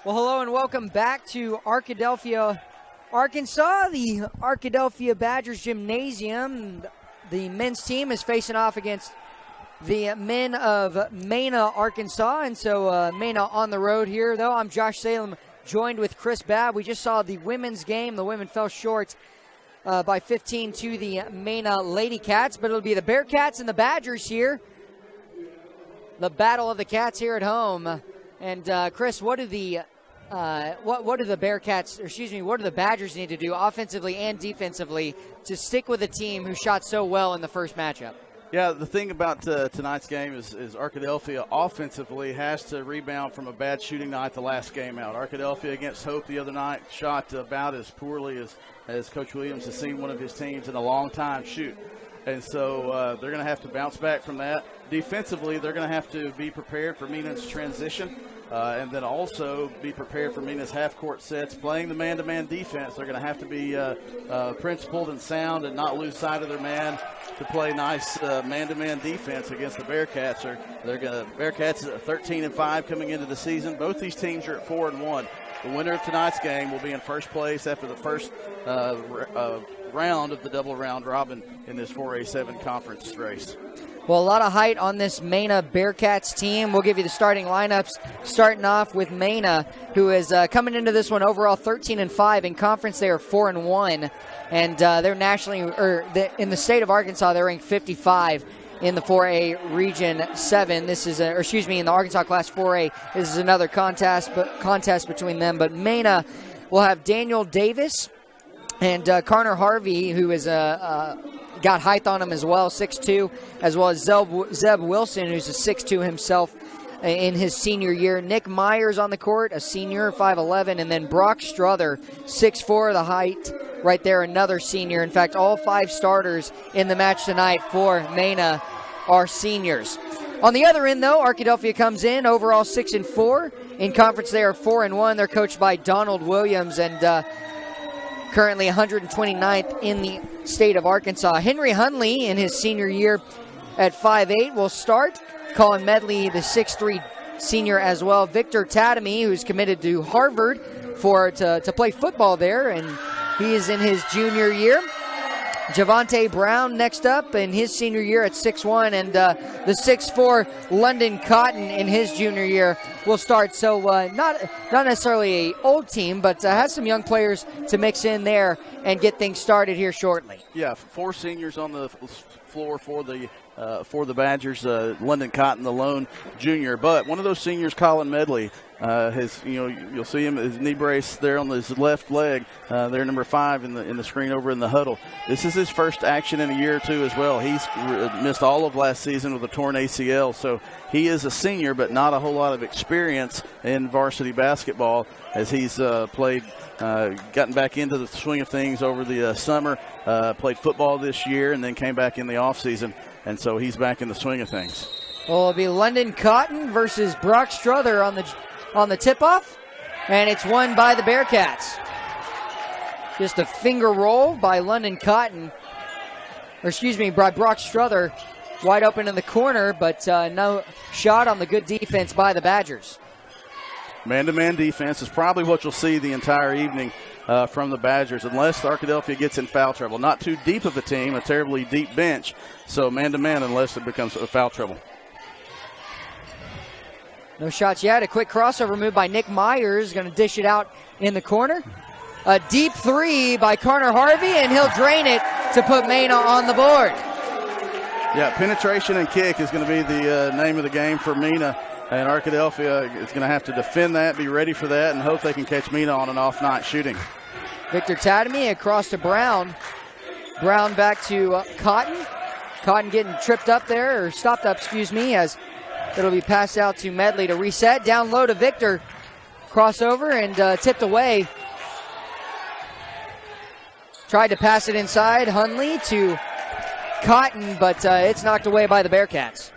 Well, hello and welcome back to Arkadelphia, Arkansas, the Arkadelphia Badgers Gymnasium. The men's team is facing off against the men of Mena, Arkansas, and so Mena on the road here, though. I'm Josh Salem, joined with Chris Babb. We just saw the women's game. The women fell short by 15 to the Mena Lady Cats, but it'll be the Bearcats and the Badgers here. The battle of the Cats here at home. And Chris, what do the Bearcats, or excuse me, what do the Badgers need to do offensively and defensively to stick with a team who shot so well in the first matchup? Yeah, the thing about tonight's game is Arkadelphia offensively has to rebound from a bad shooting night the last game out. Arkadelphia against Hope the other night shot about as poorly as Coach Williams has seen one of his teams in a long time shoot. And so they're going to have to bounce back from that. Defensively, they're going to have to be prepared for Mena's transition and then also be prepared for Mena's half-court sets. Playing the man-to-man defense, they're going to have to be principled and sound and not lose sight of their man to play nice man-to-man defense against the Bearcats. Bearcats are 13-5 coming into the season. Both these teams are at 4-1. The winner of tonight's game will be in first place after the first round of the double round robin in this 4A7 conference race. Well, a lot of height on this Mena Bearcats team. We'll give you the starting lineups, starting off with Mena, who is coming into this one overall 13-5. In conference, they are 4-1, and they're nationally, in the state of Arkansas, they're ranked 55 in the 4A Region 7. This is, in the Arkansas Class 4A. This is another contest between them. But Mena will have Daniel Davis and Carter Harvey, who is got height on him as well, 6'2", as well as Zeb Wilson, who's a 6'2" himself in his senior year. Nick Myers on the court, a senior, 5'11", and then Brock Struther, 6'4", the height right there, another senior. In fact, all 5 starters in the match tonight for Mena are seniors. On the other end, though, Arkadelphia comes in overall 6-4. In conference, they are 4-1. They're coached by Donald Williams and currently 129th in the state of Arkansas. Henry Hunley, in his senior year at 5'8", will start. Colin Medley, the 6'3" senior as well. Victor Tatamy, who's committed to Harvard to play football there, and he is in his junior year. Javante Brown next up in his senior year at 6'1", and the 6'4" London Cotton in his junior year will start. So not necessarily an old team, but has some young players to mix in there and get things started here shortly. Yeah, 4 seniors on the floor for the Badgers. London Cotton, the lone junior, but one of those seniors, Colin Medley, you'll see him, his knee brace there on his left leg. They're number 5 in the screen over in the huddle. This is his first action in a year or two as well. He's missed all of last season with a torn ACL, so he is a senior, but not a whole lot of experience in varsity basketball as he's gotten back into the swing of things over the summer, played football this year, and then came back in the offseason, and so he's back in the swing of things. Well, it'll be London Cotton versus Brock Struther on the tip-off, and it's won by the Bearcats. Just a finger roll by London Cotton, by Brock Struther, wide open in the corner, but no shot on the good defense by the Badgers. Man-to-man defense is probably what you'll see the entire evening from the Badgers, unless Arkadelphia gets in foul trouble. Not too deep of a team, a terribly deep bench, so man-to-man unless it becomes foul trouble. No shots yet. A quick crossover move by Nick Myers. Going to dish it out in the corner. A deep 3 by Carter Harvey, and he'll drain it to put Mena on the board. Yeah, penetration and kick is going to be the name of the game for Mena. And Arkadelphia is going to have to defend that, be ready for that, and hope they can catch Mena on an off night shooting. Victor Tatamy across to Brown. Brown back to Cotton. Cotton getting tripped up there, or stopped up, as it'll be passed out to Medley to reset. Down low to Victor. Crossover and tipped away. Tried to pass it inside. Hunley to Cotton, but it's knocked away by the Bearcats.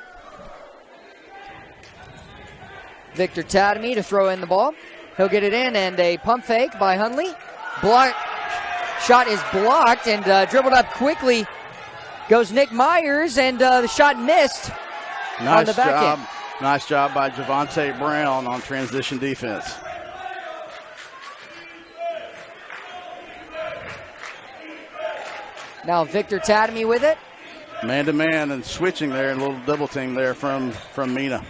Victor Tatamy to throw in the ball. He'll get it in, and a pump fake by Hunley. Shot is blocked, and dribbled up quickly goes Nick Myers, and the shot missed on the back end. Nice job by Javante Brown on transition defense. Now Victor Tadamy with it. Man-to-man and switching there, and a little double team there from Mena.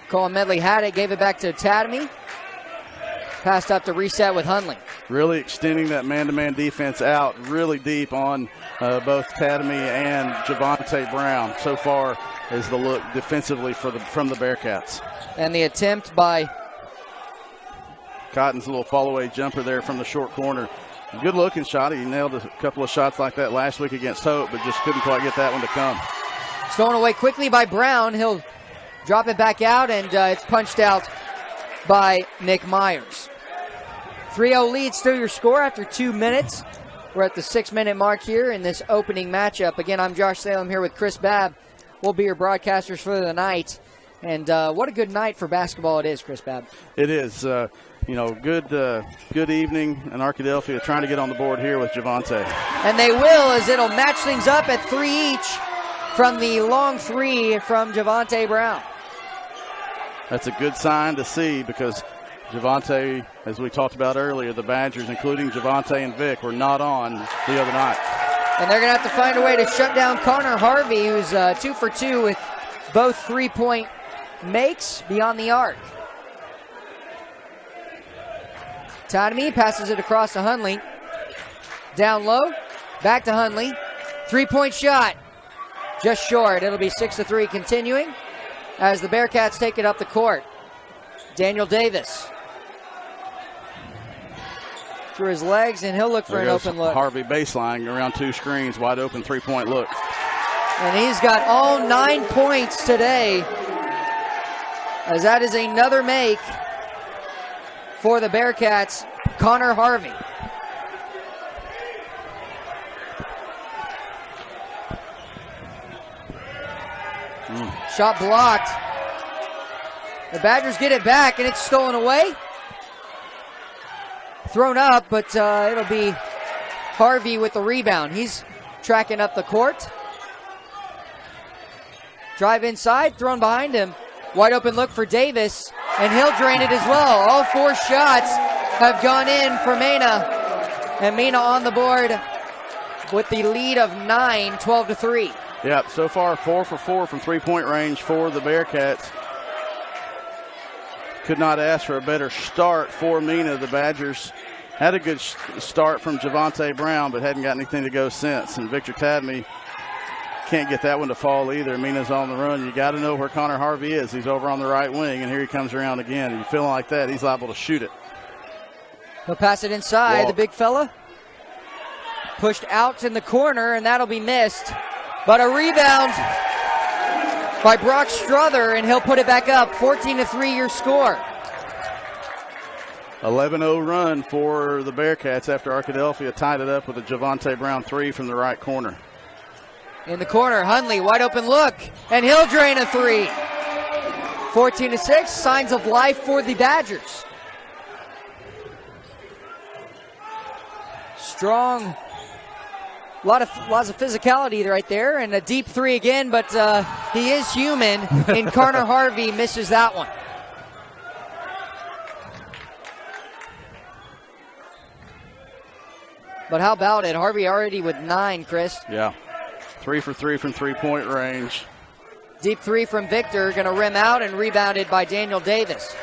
Colin Medley had it, gave it back to Tadamy. Passed up to reset with Hundley. Really extending that man-to-man defense out really deep on both Tadamy and Javante Brown. So far is the look defensively from the Bearcats. And the attempt by Cotton's little fall-away jumper there from the short corner. Good looking shot. He nailed a couple of shots like that last week against Hope, but just couldn't quite get that one to come. Stolen away quickly by Brown. He'll drop it back out, and it's punched out by Nick Myers. 3-0 lead, still your score after 2 minutes. We're at the 6-minute mark here in this opening matchup. Again, I'm Josh Salem here with Chris Babb. We'll be your broadcasters for the night. And what a good night for basketball it is, Chris Babb. It is. Good evening in Arkadelphia, trying to get on the board here with Javante. And they will, as it'll match things up at 3 each from the long three from Javante Brown. That's a good sign to see, because Javante, as we talked about earlier, the Badgers, including Javante and Vic, were not on the other night. And they're going to have to find a way to shut down Connor Harvey, who's 2 for 2 with both 3-point makes beyond the arc. Tadamy passes it across to Hundley. Down low, back to Hundley. 3-point shot, just short. It'll be 6-3 continuing as the Bearcats take it up the court. Daniel Davis through his legs, and he'll look for an open look. Harvey baseline around 2 screens, wide open 3-point look. And he's got all 9 points today, as that is another make for the Bearcats, Connor Harvey. Shot blocked. The Badgers get it back, and it's stolen away. Thrown up, but it'll be Harvey with the rebound. He's tracking up the court. Drive inside, thrown behind him. Wide open look for Davis, and he'll drain it as well. All 4 shots have gone in for Mena, and Mena on the board with the lead of 9, 12-3. Yep, so far 4 for 4 from 3-point range for the Bearcats. Could not ask for a better start for Mena. The Badgers had a good start from Javante Brown, but hadn't got anything to go since. And Victor Tadamy can't get that one to fall either. Mena's on the run. You got to know where Connor Harvey is. He's over on the right wing, and here he comes around again. And you feeling like that, he's liable to shoot it. He'll pass it inside. The big fella pushed out in the corner, and that'll be missed. But a rebound by Brock Strother, and he'll put it back up. 14-3 your score. 11-0 run for the Bearcats after Arkadelphia tied it up with a Javante Brown 3 from the right corner. In the corner, Hundley, wide open look, and he'll drain a 3. 14-6, signs of life for the Badgers. Strong, lots of physicality right there, and a deep 3 again, but he is human, and Connor Harvey misses that one. But how about it? Harvey already with 9, Chris. Yeah. 3 for 3 from 3-point range. Deep 3 from Victor, going to rim out and rebounded by Daniel Davis.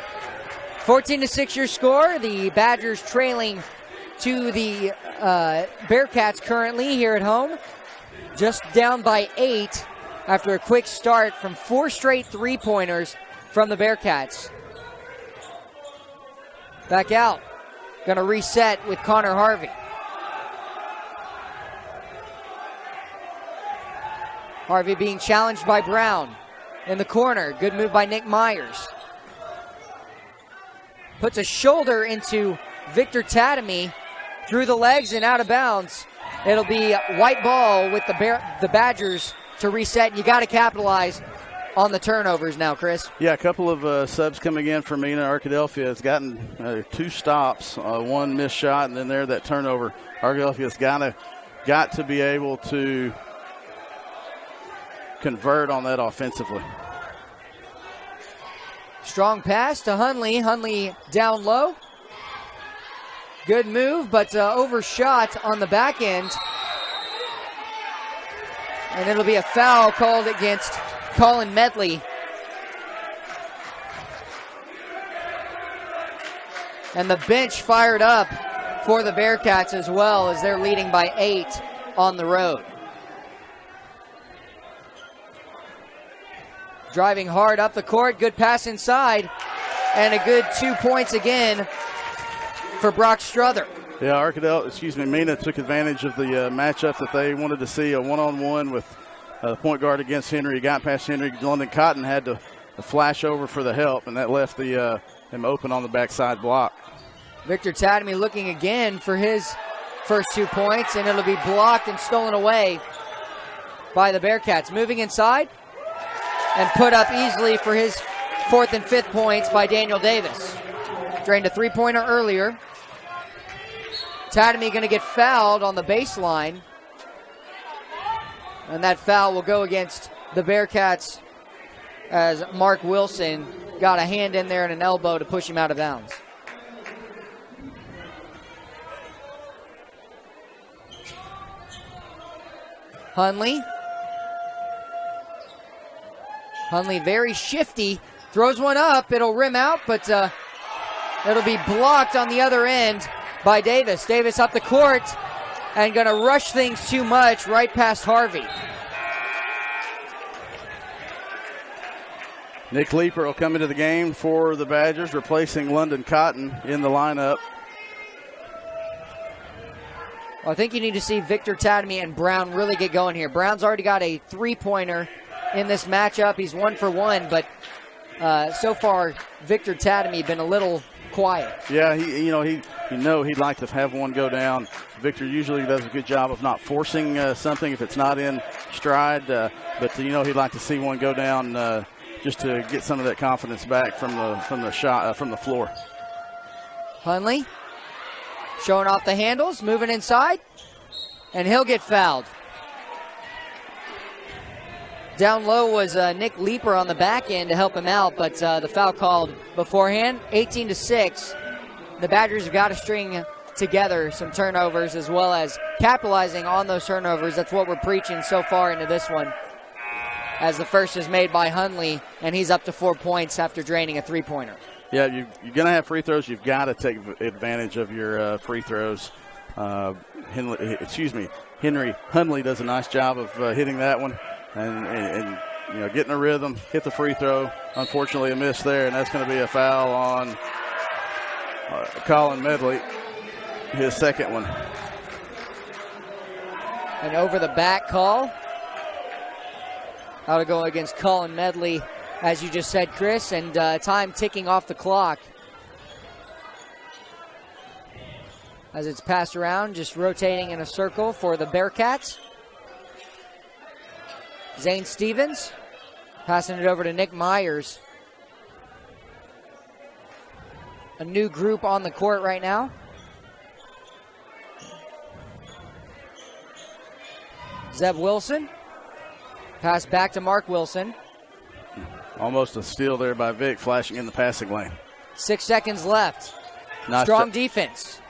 14-6 your score. The Badgers trailing to the Bearcats currently here at home. Just down by 8 after a quick start from 4 straight 3-pointers from the Bearcats. Back out. Going to reset with Connor Harvey. Harvey being challenged by Brown in the corner. Good move by Nick Myers. Puts a shoulder into Victor Tadamy through the legs and out of bounds. It'll be white ball with the Badgers to reset. And you got to capitalize on the turnovers now, Chris. Yeah, a couple of subs coming in for Mena. Arkadelphia has gotten 2 stops, 1 missed shot, and then there that turnover. Arkadelphia's got to be able to convert on that offensively. Strong pass to Hundley. Hundley down low. Good move, but overshot on the back end. And it'll be a foul called against Colin Medley. And the bench fired up for the Bearcats as well, as they're leading by 8 on the road. Driving hard up the court, good pass inside, and a good 2 points again for Brock Struther. Yeah, Mena took advantage of the matchup that they wanted to see, a one-on-one with the point guard against Henry. Got past Henry. London Cotton had to flash over for the help, and that left him open on the backside block. Victor Tadamy looking again for his first 2 points, and it'll be blocked and stolen away by the Bearcats. Moving inside and put up easily for his 4th and 5th points by Daniel Davis. Drained a three-pointer earlier. Tadamy going to get fouled on the baseline, and that foul will go against the Bearcats as Mark Wilson got a hand in there and an elbow to push him out of bounds. Hunley very shifty, throws one up, it'll rim out, but it'll be blocked on the other end by Davis. Davis up the court and going to rush things too much right past Harvey. Nick Leeper will come into the game for the Badgers, replacing London Cotton in the lineup. Well, I think you need to see Victor Tadamy and Brown really get going here. Brown's already got a three-pointer in this matchup. He's 1 for 1, but so far Victor Tadamy been a little quiet. Yeah, he'd like to have one go down. Victor usually does a good job of not forcing something if it's not in stride, but he'd like to see one go down just to get some of that confidence back from the shot from the floor. Hunley showing off the handles, moving inside, and he'll get fouled. Down low was Nick Leeper on the back end to help him out, but the foul called beforehand. 18-6. The Badgers have got to string together some turnovers as well as capitalizing on those turnovers. That's what we're preaching so far into this one, as the first is made by Hunley, and he's up to 4 points after draining a three-pointer. Yeah, you're going to have free throws. You've got to take advantage of your free throws. Henry Hunley does a nice job of hitting that one and getting a rhythm, hit the free throw. Unfortunately, a miss there, and that's going to be a foul on Colin Medley, his second one. An over-the-back call. How to go against Colin Medley, as you just said, Chris, and time ticking off the clock. As it's passed around, just rotating in a circle for the Bearcats. Zane Stevens passing it over to Nick Myers. A new group on the court right now. Zeb Wilson. Pass back to Mark Wilson. Almost a steal there by Vic, flashing in the passing lane. 6 seconds left. Nice Strong defense.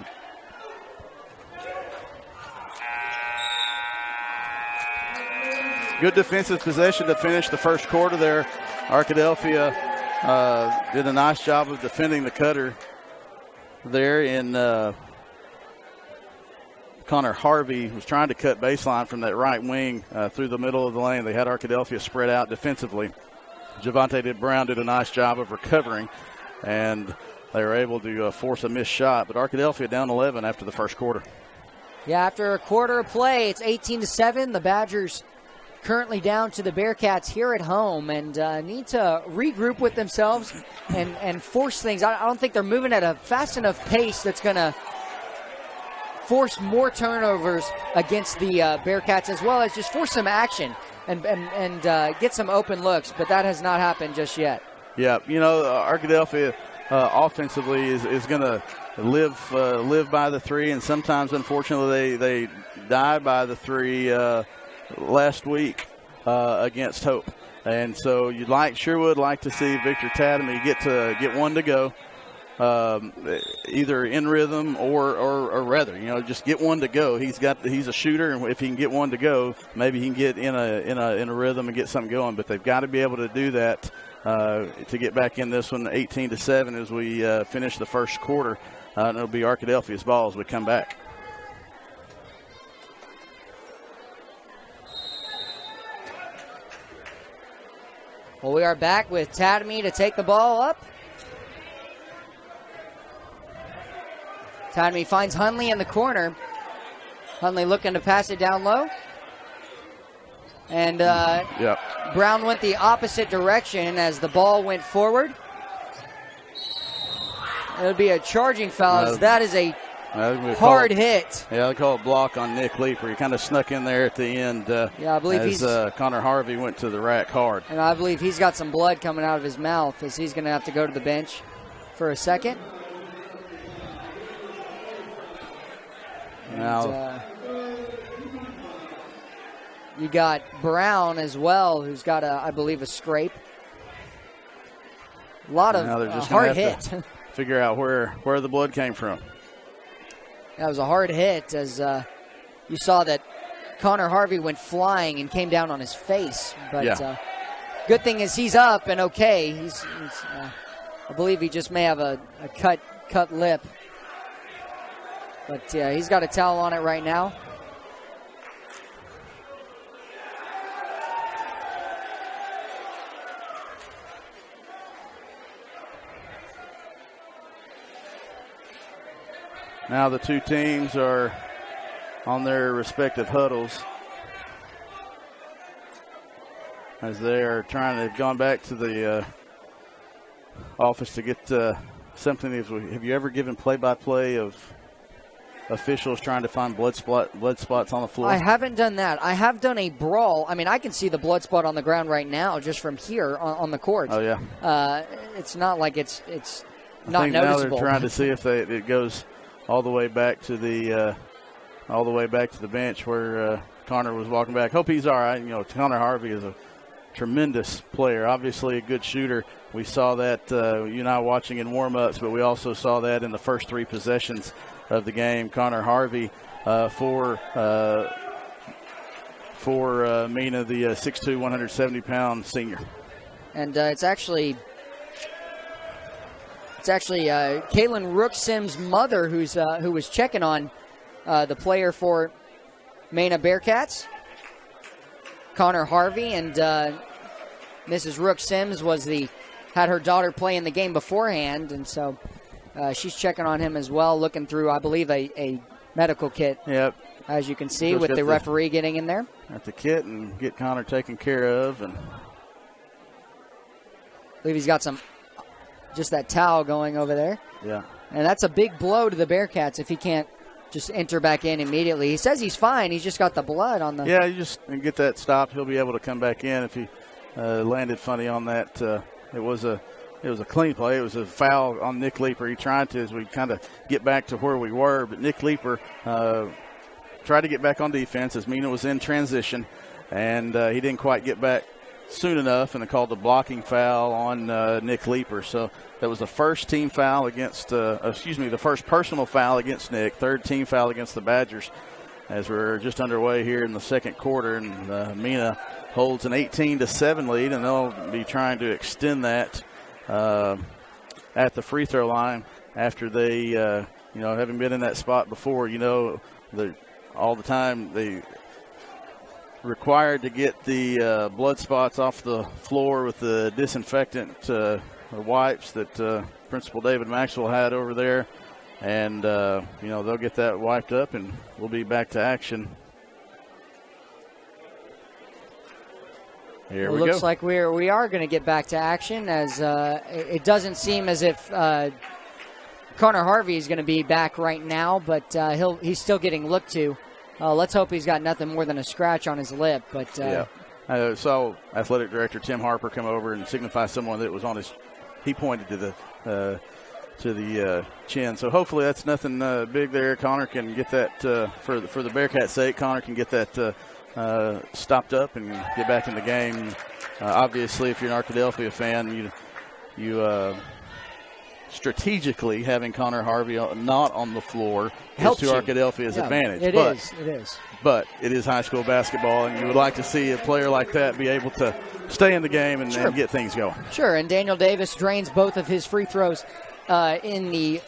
Good defensive possession to finish the first quarter there. Arkadelphia did a nice job of defending the cutter there in Connor Harvey was trying to cut baseline from that right wing through the middle of the lane. They had Arkadelphia spread out defensively. Javante Brown did a nice job of recovering, and they were able to force a missed shot. But Arkadelphia down 11 after the first quarter. Yeah, after a quarter of play, it's 18-7. The Badgers currently down to the Bearcats here at home and need to regroup with themselves and force things. I don't think they're moving at a fast enough pace that's going to force more turnovers against the Bearcats, as well as just force some action and get some open looks, but that has not happened just yet. Yeah, Arkadelphia offensively is going to live by the three, and sometimes, unfortunately, they die by the three last week against Hope. And so sure would like to see Victor Tadamy get one to go. either in rhythm or rather, just get one to go. He's a shooter, and if he can get one to go, maybe he can get in a rhythm and get something going. But they've got to be able to do that to get back in this one, 18-7 as we finish the first quarter. And it'll be Arkadelphia's ball as we come back. Well, we are back with Tatamy to take the ball up. Tatamy finds Hunley in the corner. Hunley looking to pass it down low. And Brown went the opposite direction as the ball went forward. It would be a charging foul as that is a hard hit. Yeah, they call it block on Nick Leeper. He kind of snuck in there at the end. I believe Connor Harvey went to the rack hard. And I believe he's got some blood coming out of his mouth as he's going to have to go to the bench for a second. Now, you got Brown as well, who's got I believe a scrape. A lot of hard hit. Figure out where the blood came from. That was a hard hit as you saw that Connor Harvey went flying and came down on his face. But good thing is he's up and okay. He's I believe he just may have a cut lip. But he's got a towel on it right now. Now the two teams are on their respective huddles as they are they've gone back to the office to get something. Have you ever given play-by-play of officials trying to find blood spots on the floor? I haven't done that. I have done a brawl. I mean, I can see the blood spot on the ground right now just from here on the court. Oh, yeah. It's not like it's not I think noticeable. Now they're trying to see if it goes all the way back to the bench where Connor was walking back. Hope he's all right. Connor Harvey is a tremendous player, obviously a good shooter. We saw that you and I watching in warm-ups, but we also saw that in the first three possessions of the game. Connor Harvey for Mena, the 6'2", 170-pound senior. And it's actually Kaylin Rook-Sims' mother who was checking on the player for Mena Bearcats, Connor Harvey, and Mrs. Rook-Sims had her daughter play in the game beforehand, and so she's checking on him as well, looking through, I believe, a medical kit. Yep. As you can see, with the referee getting in there. At the kit and get Connor taken care of. And I believe he's got just that towel going over there. Yeah. And that's a big blow to the Bearcats if he can't just enter back in immediately. He says he's fine. He's just got the blood on the... Yeah, you just get that stopped. He'll be able to come back in if he landed funny on that. It was a clean play. It was a foul on Nick Leeper. He tried to, as we kind of get back to where we were, but Nick Leeper tried to get back on defense as Mena was in transition, and he didn't quite get back soon enough, and they called the blocking foul on Nick Leeper. So that was the first team foul against, the first personal foul against Nick, third team foul against the Badgers as we're just underway here in the second quarter, and Mena holds an 18-7 lead, and they'll be trying to extend that at the free throw line after they, having been in that spot before, all the time they required to get the blood spots off the floor with the disinfectant wipes that Principal David Maxwell had over there. And, they'll get that wiped up, and we'll be back to action. Here we go. Looks like we are going to get back to action, as it doesn't seem as if Connor Harvey is going to be back right now, but he's still getting looked to. Let's hope he's got nothing more than a scratch on his lip. But yeah, I saw Athletic Director Tim Harper come over and signify someone that was on his. He pointed to the chin. So hopefully that's nothing big there. Connor can get that for the Bearcats' sake. Connor can get that stopped up and get back in the game. Obviously, if you're an Arkadelphia fan, you strategically having Connor Harvey not on the floor helps is to Arkadelphia's advantage. It is. But it is high school basketball, and you would like to see a player like that be able to stay in the game and get things going. Sure, and Daniel Davis drains both of his free throws in the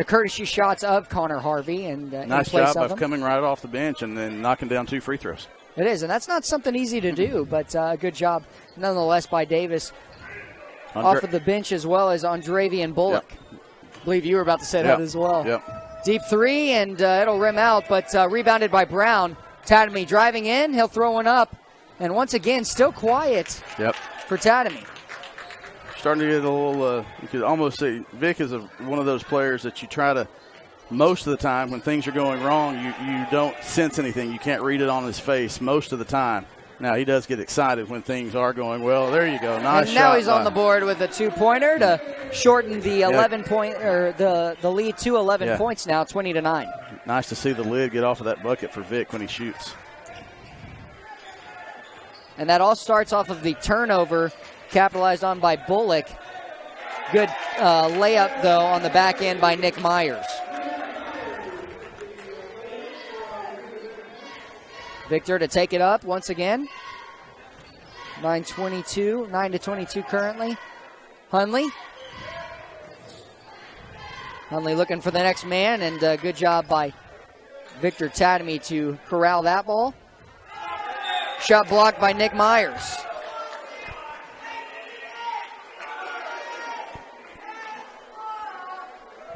courtesy shots of Connor Harvey. And nice job of coming right off the bench and then knocking down 2 free throws. It is, and that's not something easy to do, but a good job nonetheless by Davis. Off of the bench as well as Andrevian Bullock. Yep. I believe you were about to say that as well. Yep. Deep three, and it'll rim out, but rebounded by Brown. Tatamy driving in. He'll throw one up. And once again, still quiet for Tatamy. Starting to get a little, you could almost say, Vic is one of those players that you try to, most of the time when things are going wrong, you don't sense anything. You can't read it on his face most of the time. Now, he does get excited when things are going well. There you go. Nice and now shot he's on the board with a 2-pointer to shorten the 11-point or the lead to 11 points now, 20-9. Nice to see the lid get off of that bucket for Vic when he shoots. And that all starts off of the turnover capitalized on by Bullock. Good layup, though, on the back end by Nick Myers. Victor to take it up once again. 9-22 currently. Hunley looking for the next man, and good job by Victor Tatamy to corral that ball. Shot blocked by Nick Myers.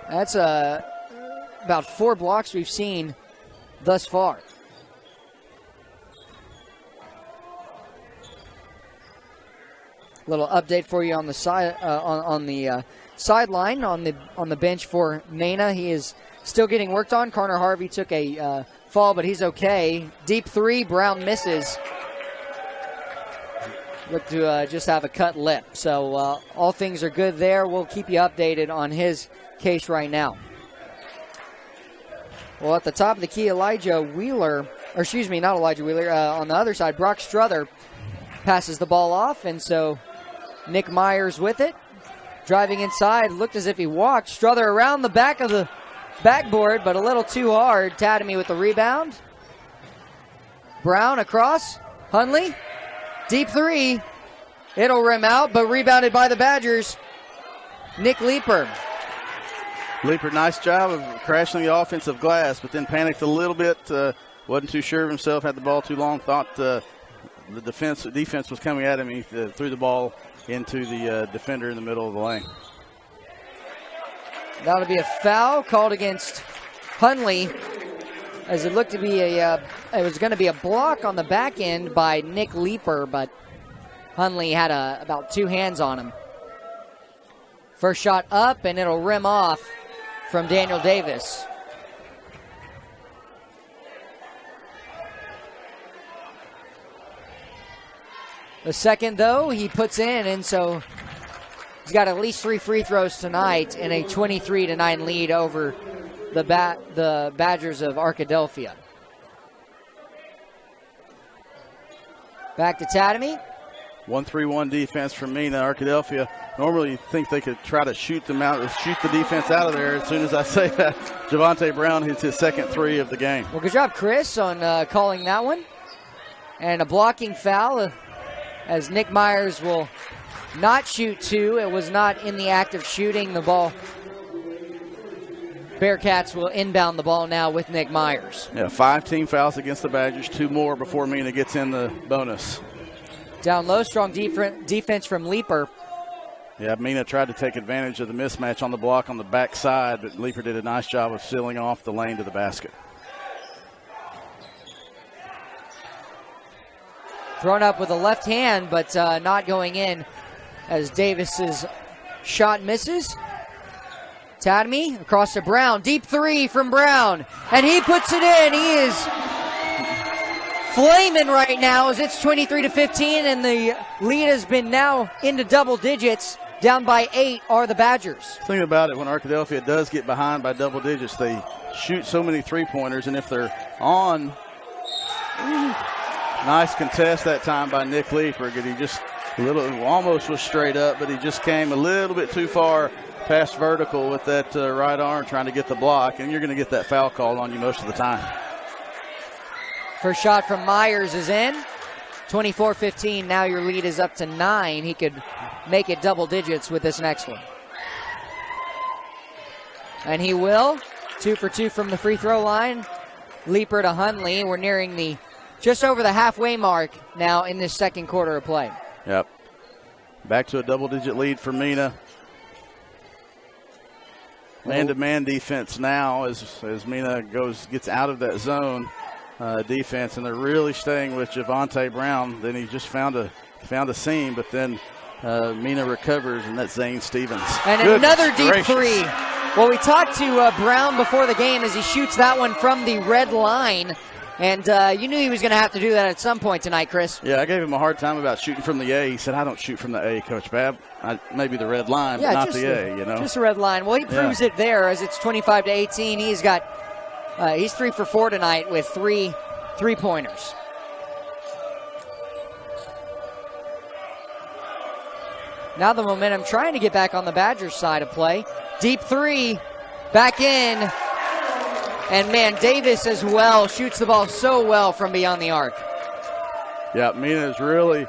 That's about 4 blocks we've seen thus far. Little update for you on the side on the sideline on the bench for Mena. He is still getting worked on. Connor Harvey took a fall, but he's okay. Deep three, Brown misses. Look to just have a cut lip. So all things are good there. We'll keep you updated on his case right now. Well, at the top of the key, not Elijah Wheeler. On the other side, Brock Struther passes the ball off, and so Nick Myers with it. Driving inside, looked as if he walked. Struther around the back of the backboard, but a little too hard. Tatamy with the rebound. Brown across. Hunley. Deep three. It'll rim out, but rebounded by the Badgers. Nick Leeper. Leeper, nice job of crashing the offensive glass, but then panicked a little bit. Wasn't too sure of himself, had the ball too long. Thought the defense was coming at him. He threw the ball into the defender in the middle of the lane. That'll be a foul called against Hunley, as it looked to be it was going to be a block on the back end by Nick Leeper, but Hunley had about 2 hands on him. First shot up, and it'll rim off from Daniel Davis. The second, though, he puts in, and so he's got at least 3 free throws tonight and a 23-9 lead over the Badgers of Arkadelphia. Back to Tatamy. 1-3-1 defense from Mena. Arkadelphia normally you think they could try to shoot the defense out of there. As soon as I say that, Javante Brown hits his second 3 of the game. Well, good job, Chris, on calling that one. And a blocking foul as Nick Myers will not shoot 2. It was not in the act of shooting the ball. Bearcats will inbound the ball now with Nick Myers. Yeah, 5 team fouls against the Badgers, 2 more before Mena gets in the bonus. Down low, strong defense from Leeper. Yeah, Mena tried to take advantage of the mismatch on the block on the backside, but Leeper did a nice job of sealing off the lane to the basket. Thrown up with a left hand, but not going in as Davis's shot misses. Tatamy across to Brown. Deep 3 from Brown. And he puts it in. He is flaming right now as it's 23-15, and the lead has been now into double digits. Down by 8 are the Badgers. Think about it, when Arkadelphia does get behind by double digits, they shoot so many three-pointers, and if they're on, nice contest that time by Nick Leeper. He just almost was straight up, but he just came a little bit too far pass vertical with that right arm trying to get the block, and you're going to get that foul called on you most of the time. First shot from Myers is in. 24-15. Now your lead is up to 9. He could make it double digits with this next one. And he will. 2 for 2 from the free throw line. Leaper to Hunley. We're nearing just over the halfway mark now in this second quarter of play. Yep. Back to a double-digit lead for Mena. Man-to-man defense now as Mena gets out of that zone defense, and they're really staying with Javonte Brown. Then he just found a seam, but then Mena recovers, and that's Zane Stevens. And another deep three. Well, we talked to Brown before the game as he shoots that one from the red line. And you knew he was going to have to do that at some point tonight, Chris. Yeah, I gave him a hard time about shooting from the A. He said, I don't shoot from the A, Coach Babb. Maybe the red line, but not the A, you know. Just a red line. Well, he proves it there as it's 25-18. He's 3 for 4 tonight with 3 3-pointers. Now the momentum trying to get back on the Badgers side of play. Deep three, back in. And, man, Davis as well shoots the ball so well from beyond the arc. Yeah, Mena's really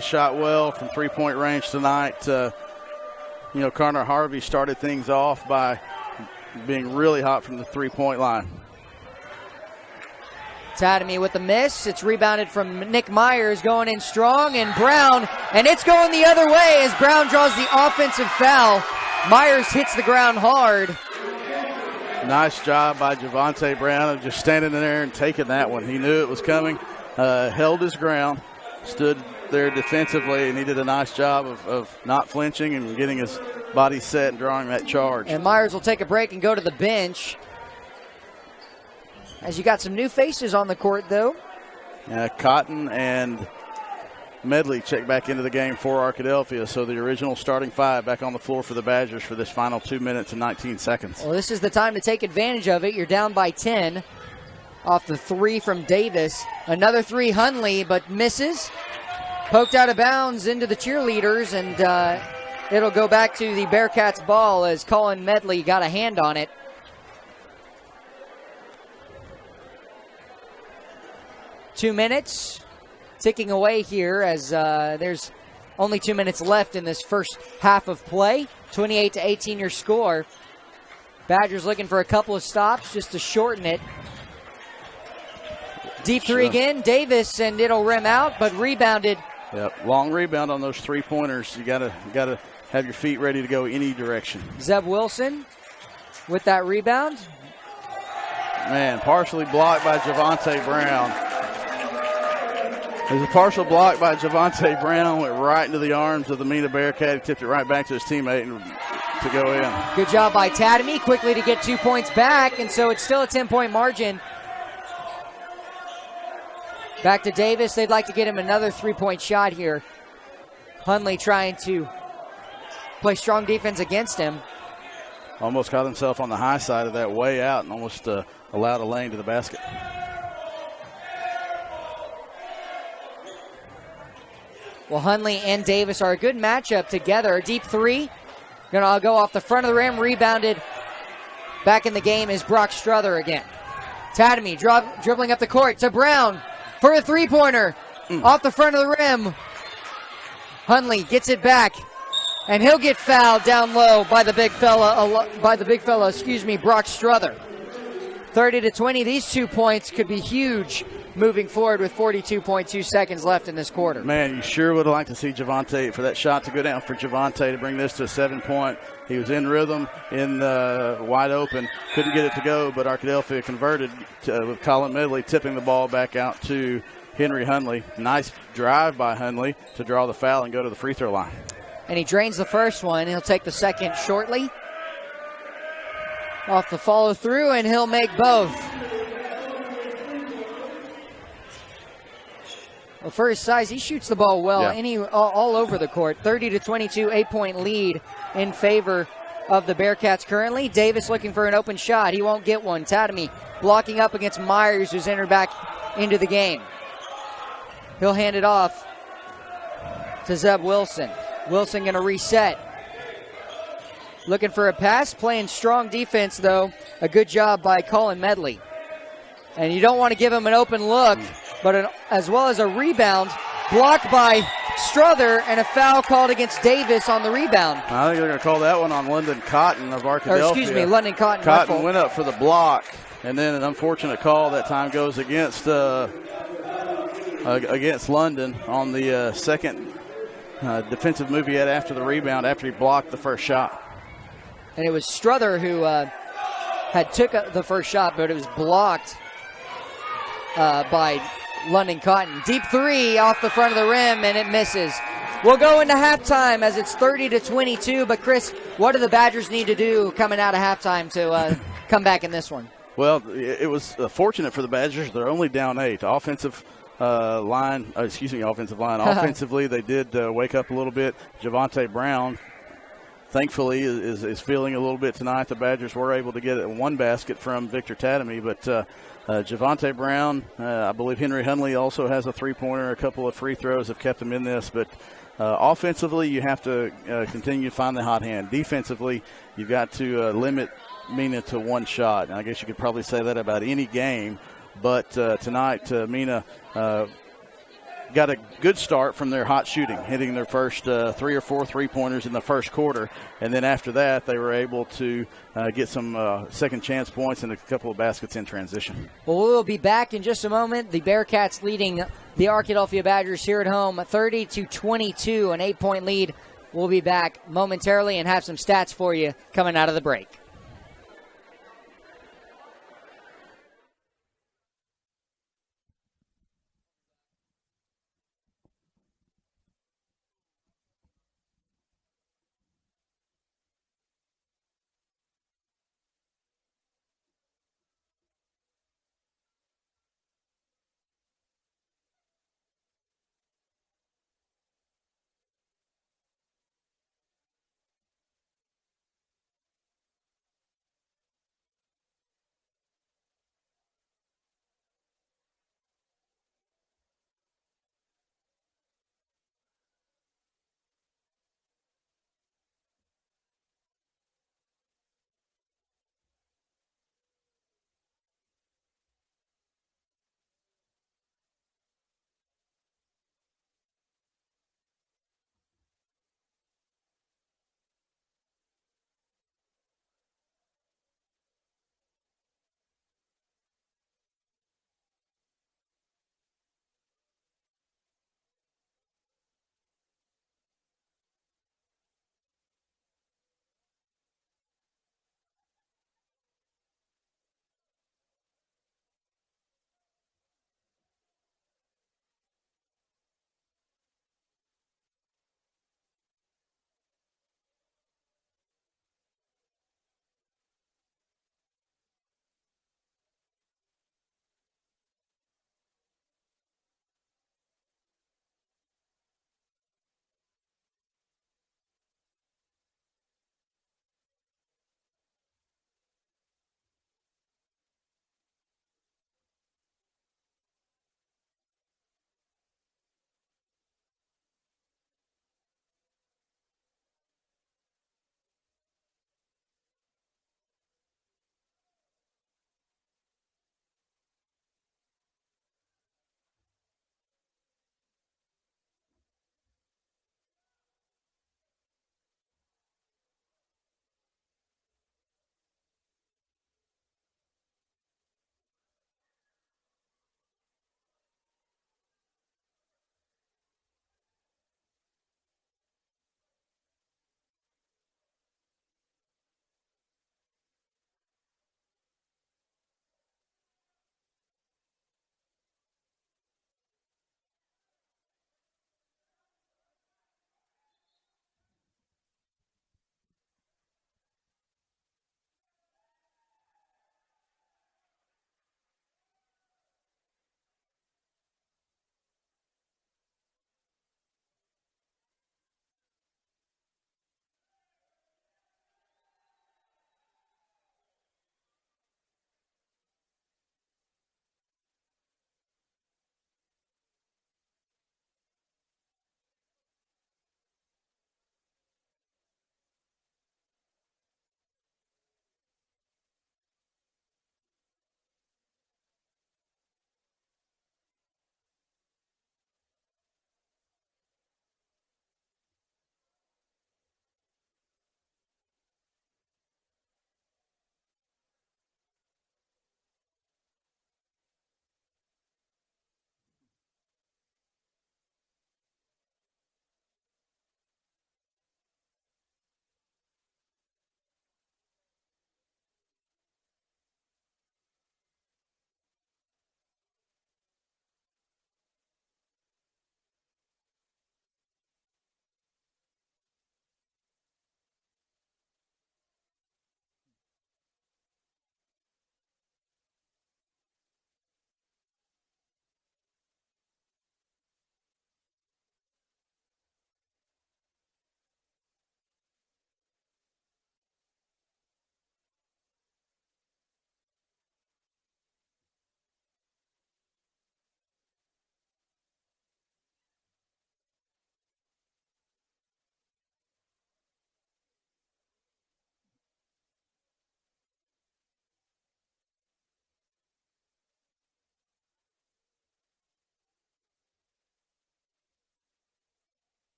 shot well from three-point range tonight. Connor Harvey started things off by being really hot from the three-point line. Tatamy with the miss. It's rebounded from Nick Myers going in strong, and Brown, and it's going the other way as Brown draws the offensive foul. Myers hits the ground hard. Nice job by Javonte Brown of just standing there and taking that one. He knew it was coming, held his ground, stood there defensively, and he did a nice job of not flinching and getting his body set and drawing that charge. And Myers will take a break and go to the bench. As you got some new faces on the court, though. Cotton and Medley check back into the game for Arkadelphia, so the original starting 5 back on the floor for the Badgers for this final 2 minutes and 19 seconds. Well, this is the time to take advantage of it. You're down by 10 off the 3 from Davis. Another 3, Hunley, but misses. Poked out of bounds into the cheerleaders, and it'll go back to the Bearcats' ball as Colin Medley got a hand on it. Two minutes ticking away here as there's only 2 minutes left in this first half of play. 28-18 your score. Badgers looking for a couple of stops just to shorten it. Deep three again, Davis, and it'll rim out, but rebounded. Yep, long rebound on those three-pointers. You gotta have your feet ready to go any direction. Zeb Wilson with that rebound. Man, partially blocked by Javonte Brown. There's a partial block by Javonte Brown, went right into the arms of the Mena Bearcat. He tipped it right back to his teammate to go in. Good job by Tatamy, quickly to get 2 points back, and so it's still a 10-point margin. Back to Davis. They'd like to get him another 3-point shot here. Hunley trying to play strong defense against him. Almost caught himself on the high side of that way out and almost allowed a lane to the basket. Well, Hunley and Davis are a good matchup together. Deep three. Gonna go off the front of the rim. Rebounded. Back in the game is Brock Struther again. Tatamy dribbling up the court to Brown for a three-pointer. Off the front of the rim. Hunley gets it back. And he'll get fouled down low by the big fella, Brock Struther. 30-20. These 2 points could be huge moving forward with 42.2 seconds left in this quarter. Man, you sure would have liked to see Javonte, for that shot to go down for Javonte to bring this to a 7-point. He was in rhythm, wide open, couldn't get it to go, but Arkadelphia converted with Colin Medley tipping the ball back out to Henry Hunley. Nice drive by Hunley to draw the foul and go to the free throw line. And he drains the first one. He'll take the second shortly. Off the follow through, and he'll make both. Well, for his size, he shoots the ball well all over the court. 30-22, 8-point lead in favor of the Bearcats currently. Davis looking for an open shot. He won't get one. Tatamy blocking up against Myers, who's entered back into the game. He'll hand it off to Zeb Wilson. Wilson going to reset. looking for a pass, playing strong defense, though. A good job by Colin Medley. And you don't want to give him an open look, but as well as a rebound, blocked by Strother, and a foul called against Davis on the rebound. I think they're going to call that one on London Cotton of Arkadelphia. Or excuse me, London Cotton. Cotton went up for the block, and then an unfortunate call that time goes against London on the second defensive move he had after the rebound, after he blocked the first shot. And it was Strother who had took the first shot, but it was blocked by London Cotton. Deep three off the front of the rim, and it misses. We'll go into halftime as it's 30-22. But Chris, what do the Badgers need to do coming out of halftime to come back in this one? Well, it was fortunate for the Badgers. They're only down 8. Offensive line. Offensively, they did wake up a little bit. Javante Brown, thankfully, is feeling a little bit tonight. The Badgers were able to get one basket from Victor Tatamy, but Javante Brown, I believe Henry Hunley also has a three-pointer. A couple of free throws have kept him in this. But offensively, you have to continue to find the hot hand. Defensively, you've got to limit Mena to one shot. And I guess you could probably say that about any game. But tonight, Mena got a good start from their hot shooting, hitting their first 3 or 4 three-pointers in the first quarter. And then after that, they were able to get some second chance points and a couple of baskets in transition. Well, we'll be back in just a moment. The Bearcats leading the Arkadelphia Badgers here at home 30-22, an 8-point lead. We'll be back momentarily and have some stats for you coming out of the break.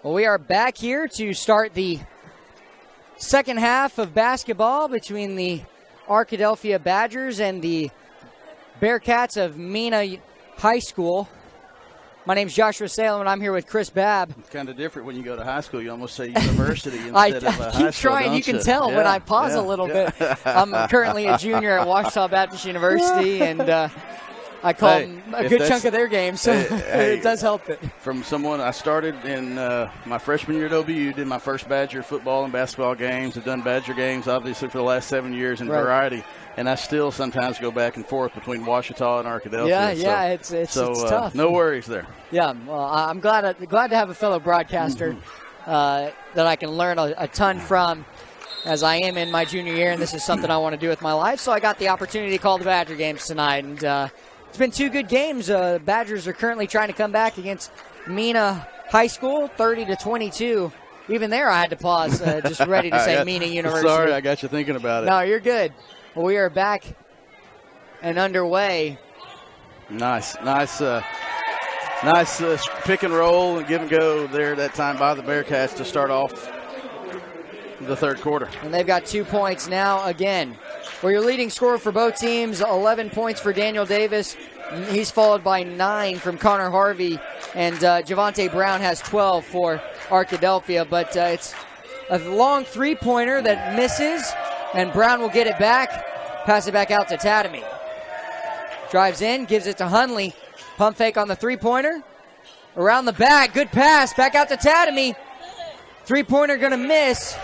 Well, we are back here to start the second half of basketball between the Arkadelphia Badgers and the Bearcats of Mena High School. My name's Joshua Salem, and I'm here with Chris Babb. It's kind of different when you go to high school. You almost say university instead of high school. I keep trying. You can tell when I pause a little bit. I'm currently a junior at Ouachita Baptist University, and I call them a good chunk of their games, so it does help it. From someone, I started in my freshman year at OBU, did my first Badger football and basketball games. I've done Badger games, obviously, for the last 7 years in variety. And I still sometimes go back and forth between Ouachita and Arkadelphia. It's tough. No worries there. Yeah, well, I'm glad to have a fellow broadcaster that I can learn a ton from, as I am in my junior year, and this is something I want to do with my life. So I got the opportunity to call the Badger games tonight, and it's been 2 good games. Badgers are currently trying to come back against Mena High School, 30-22. Even there, I had to pause, just ready to say Mena University. Sorry, I got you thinking about it. No, you're good. Well, we are back and underway. Nice pick and roll and give and go there that time by the Bearcats to start off the third quarter. And they've got 2 points now again. Well, your leading scorer for both teams, 11 points for Daniel Davis. He's followed by 9 from Connor Harvey. And Javante Brown has 12 for Arkadelphia. But it's a long three-pointer that misses. And Brown will get it back, pass it back out to Tadamy. Drives in, gives it to Hunley. Pump fake on the three-pointer. Around the back, good pass, back out to Tadamy. Three-pointer going to miss.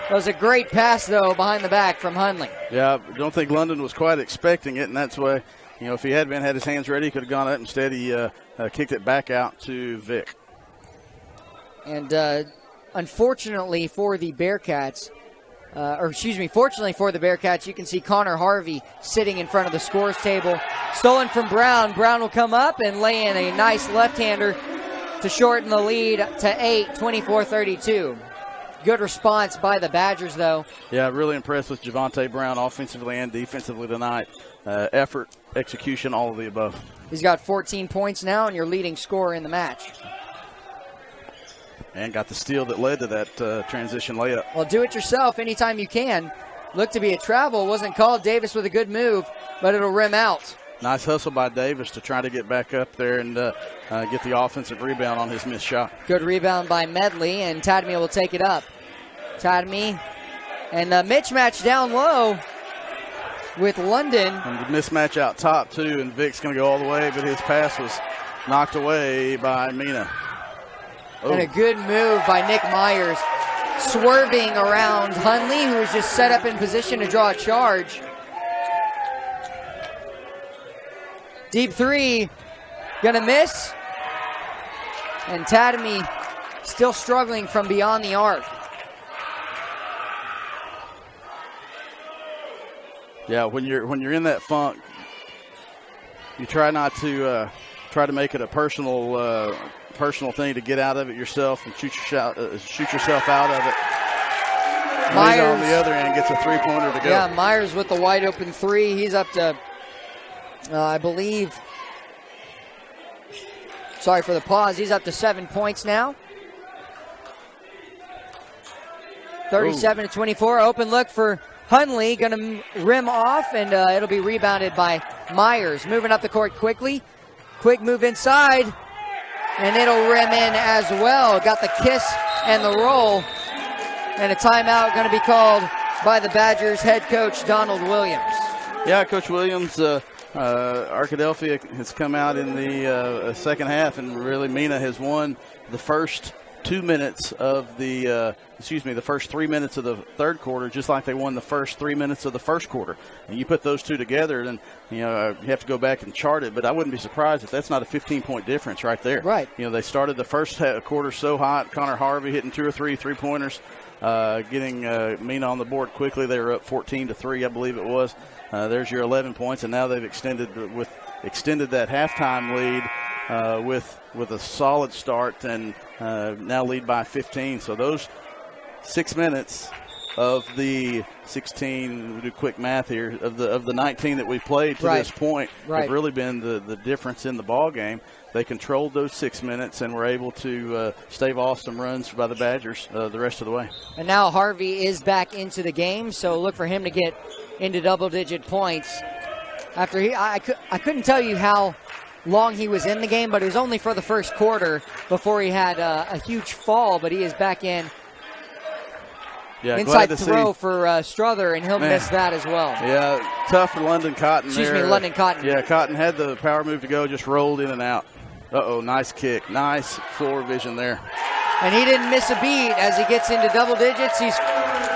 That was a great pass, though, behind the back from Hunley. Yeah, I don't think London was quite expecting it, and that's why, if he had his hands ready, he could have gone up. Instead, he kicked it back out to Vic. And unfortunately for the Bearcats, fortunately for the Bearcats, you can see Connor Harvey sitting in front of the scores table. Stolen from Brown. Brown will come up and lay in a nice left-hander to shorten the lead to 8, 24-32. Good response by the Badgers, though. Yeah, really impressed with Javante Brown offensively and defensively tonight. Effort, execution, all of the above. He's got 14 points now and your leading scorer in the match. And got the steal that led to that transition layup. Well, do it yourself anytime you can. Looked to be a travel. Wasn't called. Davis with a good move, but it'll rim out. Nice hustle by Davis to try to get back up there and get the offensive rebound on his missed shot. Good rebound by Medley, and Tadamy will take it up. Tadamy and Mitch match down low with London. And the mismatch out top, too, and Vic's going to go all the way, but his pass was knocked away by Mena. And a good move by Nick Myers, swerving around Hunley, who was just set up in position to draw a charge. Deep three, gonna miss. And Tadamy still struggling from beyond the arc. Yeah, when you're in that funk, you try not to make it a personal thing to get out of it yourself and shoot yourself out of it. Myers on the other end gets a three-pointer to go. Yeah, Myers with the wide open three. He's up to, I believe, sorry for the pause. He's up to 7 points now. 37-24. Open look for Hunley. Going to rim off, and it'll be rebounded by Myers. Moving up the court quickly. Quick move inside. And it'll rim in as well. Got the kiss and the roll. And a timeout going to be called by the Badgers head coach, Donald Williams. Yeah, Coach Williams, Arkadelphia has come out in the second half, and really Mena has won the first 2 minutes of the first 3 minutes of the third quarter, just like they won the first 3 minutes of the first quarter. And you put those two together, then you have to go back and chart it. But I wouldn't be surprised if that's not a 15-point difference right there. Right. They started the first quarter so hot. Connor Harvey hitting 2 or 3 3-pointers, getting Mena on the board quickly. They were up 14-3, I believe it was. There's your 11 points, and now they've extended that halftime lead with a solid start and now lead by 15. So those 6 minutes of the 16, we do quick math here, of the 19 that we played to this point have really been the difference in the ball game. They controlled those 6 minutes and were able to stave off some runs by the Badgers the rest of the way. And now Harvey is back into the game, so look for him to get into double-digit points. After I couldn't tell you how long he was in the game, but it was only for the first quarter before he had a huge fall, but he is back in. Yeah, inside throw for Strother, and he'll miss that as well. Yeah, tough for London Cotton. Excuse me, London Cotton. Yeah, Cotton had the power move to go, just rolled in and out. Nice kick. Nice floor vision there. And he didn't miss a beat as he gets into double digits. He's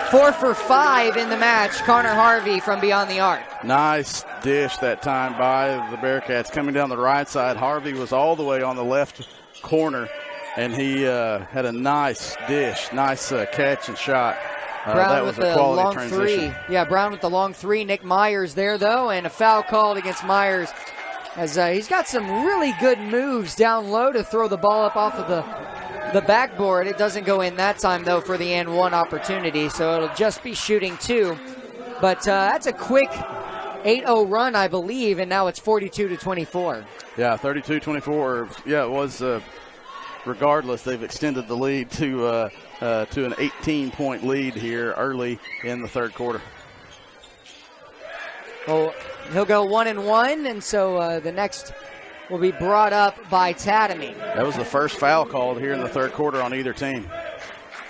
4 for 5 in the match. Connor Harvey from beyond the arc. Nice dish that time by the Bearcats. Coming down the right side, Harvey was all the way on the left corner, and he had a nice dish, nice catch and shot. Brown that with was a the quality long transition. 3. Yeah, Brown with the long 3. Nick Myers there, though, and a foul called against Myers as he's got some really good moves down low to throw the ball up off of the backboard. It doesn't go in that time, though, for the and one opportunity, so it'll just be shooting 2. But that's a quick 8-0 run, I believe, and now it's 42-24. Yeah, 32-24. Yeah, it was. Regardless, they've extended the lead to an 18-point lead here early in the third quarter. Well, he'll go 1-1, and so the next will be brought up by Tatamy. That was the first foul called here in the third quarter on either team.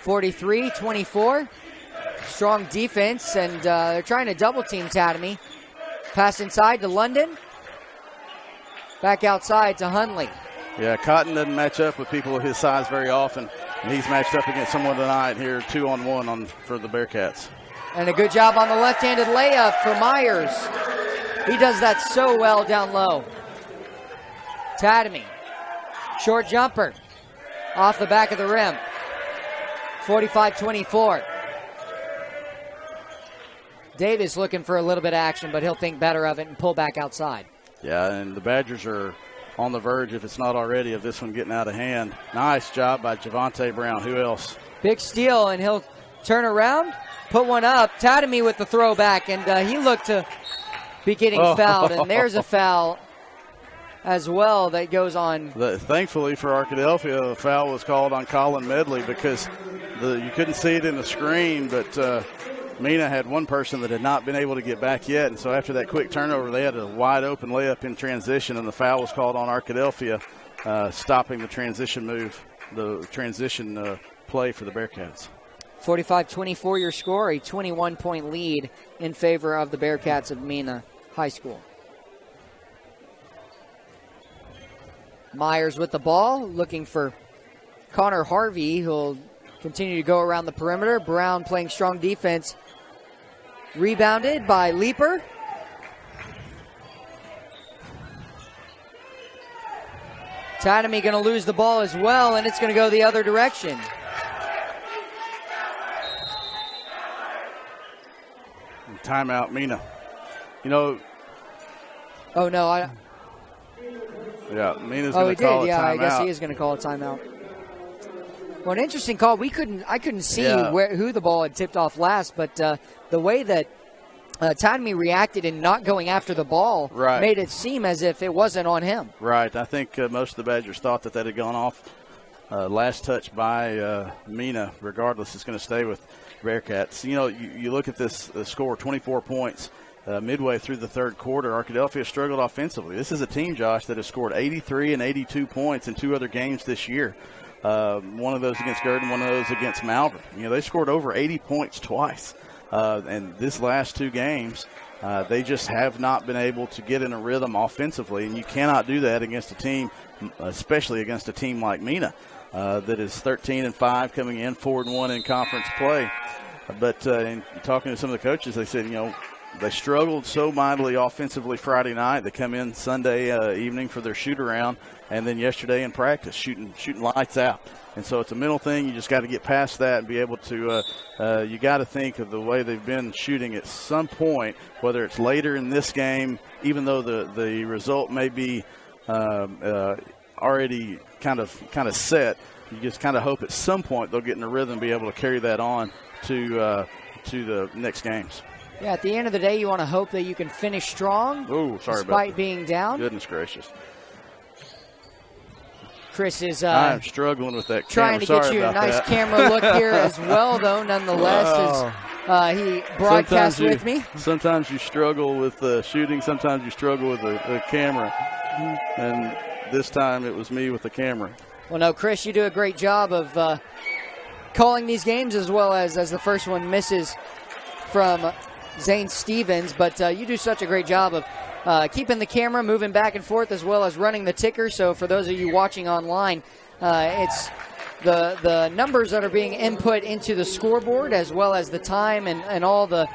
43-24. Strong defense, and they're trying to double-team Tatamy. Pass inside to London. Back outside to Hunley. Yeah, Cotton doesn't match up with people of his size very often, and he's matched up against someone tonight here 2-on-1 for the Bearcats. And a good job on the left-handed layup for Myers. He does that so well down low. Tatamy, short jumper, off the back of the rim. 45-24. Davis looking for a little bit of action, but he'll think better of it and pull back outside. Yeah, and the Badgers are on the verge, if it's not already, of this one getting out of hand. Nice job by Javante Brown. Who else? Big steal, and he'll turn around, put one up. Tatamy with the throwback, and he looked to be getting fouled, and there's a foul as well that goes on. Thankfully for Arkadelphia, the foul was called on Colin Medley because you couldn't see it in the screen, but Mena had one person that had not been able to get back yet, and so after that quick turnover, they had a wide-open layup in transition, and the foul was called on Arkadelphia, stopping the transition move, the transition play for the Bearcats. 45-24 your score, a 21-point lead in favor of the Bearcats of Mena High School. Myers with the ball, looking for Connor Harvey, who'll continue to go around the perimeter. Brown playing strong defense. Rebounded by Leeper. Tatamy going to lose the ball as well, and it's going to go the other direction. Timeout, Mena. Oh, no. Yeah, Mena's going to call a timeout. I guess he is going to call a timeout. Well, an interesting call. I couldn't see who the ball had tipped off last, but the way that Tatamy reacted in not going after the ball made it seem as if it wasn't on him. Right. I think most of the Badgers thought that had gone off. Last touch by Mena. Regardless, it's going to stay with Bearcats. You look at this score, 24 points. Midway through the third quarter, Arkadelphia struggled offensively. This is a team, Josh, that has scored 83 and 82 points in 2 other games this year. One of those against Gurdon, one of those against Malvern. They scored over 80 points twice. And this last 2 games, they just have not been able to get in a rhythm offensively. And you cannot do that against a team, especially against a team like Mena, that is 13-5 coming in, 4-1 in conference play. But in talking to some of the coaches, they said, they struggled so mightily offensively Friday night. They come in Sunday evening for their shoot-around, and then yesterday in practice, shooting lights out. And so it's a mental thing. You just got to get past that and be able to you got to think of the way they've been shooting at some point, whether it's later in this game, even though the result may be already kind of set. You just kind of hope at some point they'll get in a rhythm and be able to carry that on to to the next games. Yeah, at the end of the day, you want to hope that you can finish strong. Oh, sorry about despite that. Being down. Goodness gracious. Chris is I'm struggling with that trying camera. to get you a nice camera look here as well, though, nonetheless, as he broadcasts with me. Sometimes you struggle with shooting. Sometimes you struggle with the camera. And this time it was me with the camera. Well, no, Chris, you do a great job of calling these games as well as the first one misses from Zane Stevens. But you do such a great job of keeping the camera moving back and forth as well as running the ticker. So for those of you watching online, it's the numbers that are being input into the scoreboard as well as the time and all the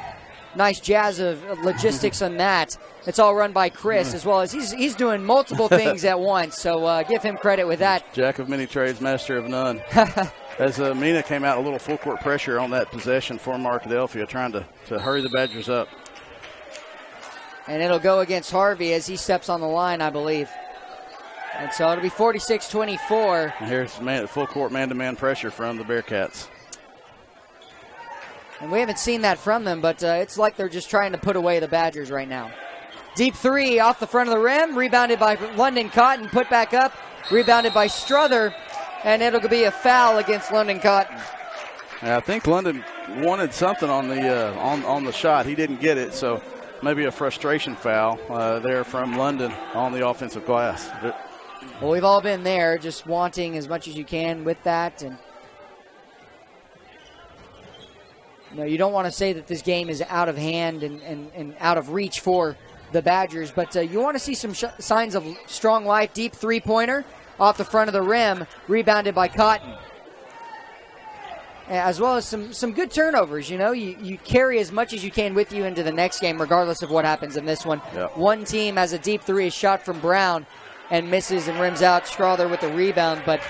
nice jazz of logistics on that. It's all run by Chris as well as he's doing multiple things at once. So give him credit with that. Jack of many trades, master of none. As Mena came out a little full court pressure on that possession for Arkadelphia, trying to hurry the Badgers up. And it'll go against Harvey as he steps on the line, I believe. And so it'll be 46-24. And here's full court man-to-man pressure from the Bearcats. And we haven't seen that from them, but it's like they're just trying to put away the Badgers right now. Deep three off the front of the rim, rebounded by London Cotton, put back up, rebounded by Struther, and it'll be a foul against London Cotton. I think London wanted something on the shot. He didn't get it, so maybe a frustration foul there from London on the offensive glass. Well, we've all been there, just wanting as much as you can with that. And you don't want to say that this game is out of hand and out of reach for the Badgers, but you want to see some signs of strong life. Deep three-pointer off the front of the rim, rebounded by Cotton. As well as some good turnovers. You carry as much as you can with you into the next game, regardless of what happens in this one. Yep. One team has a deep three, is shot from Brown, and misses and rims out. Strother with the rebound, but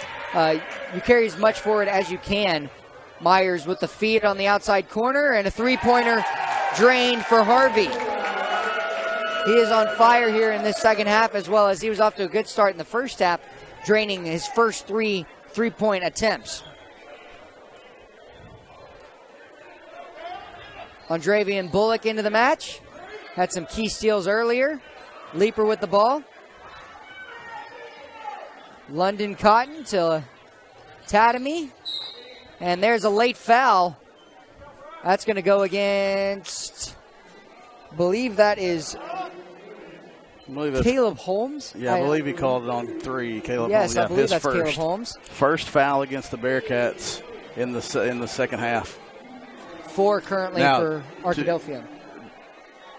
you carry as much for it as you can. Myers with the feed on the outside corner, and a three-pointer drained for Harvey. He is on fire here in this second half, as well as he was off to a good start in the first half, draining his first three-point attempts. Andravian Bullock into the match. Had some key steals earlier. Leaper with the ball. London Cotton to Tatamy. And there's a late foul. That's going to go against, I believe that is Caleb Holmes. Yeah, I believe he called it on three. Caleb yes, Holmes. Yeah, I believe that's first, Caleb Holmes. First foul against the Bearcats in the second half. 4 currently now, for Arkadelphia.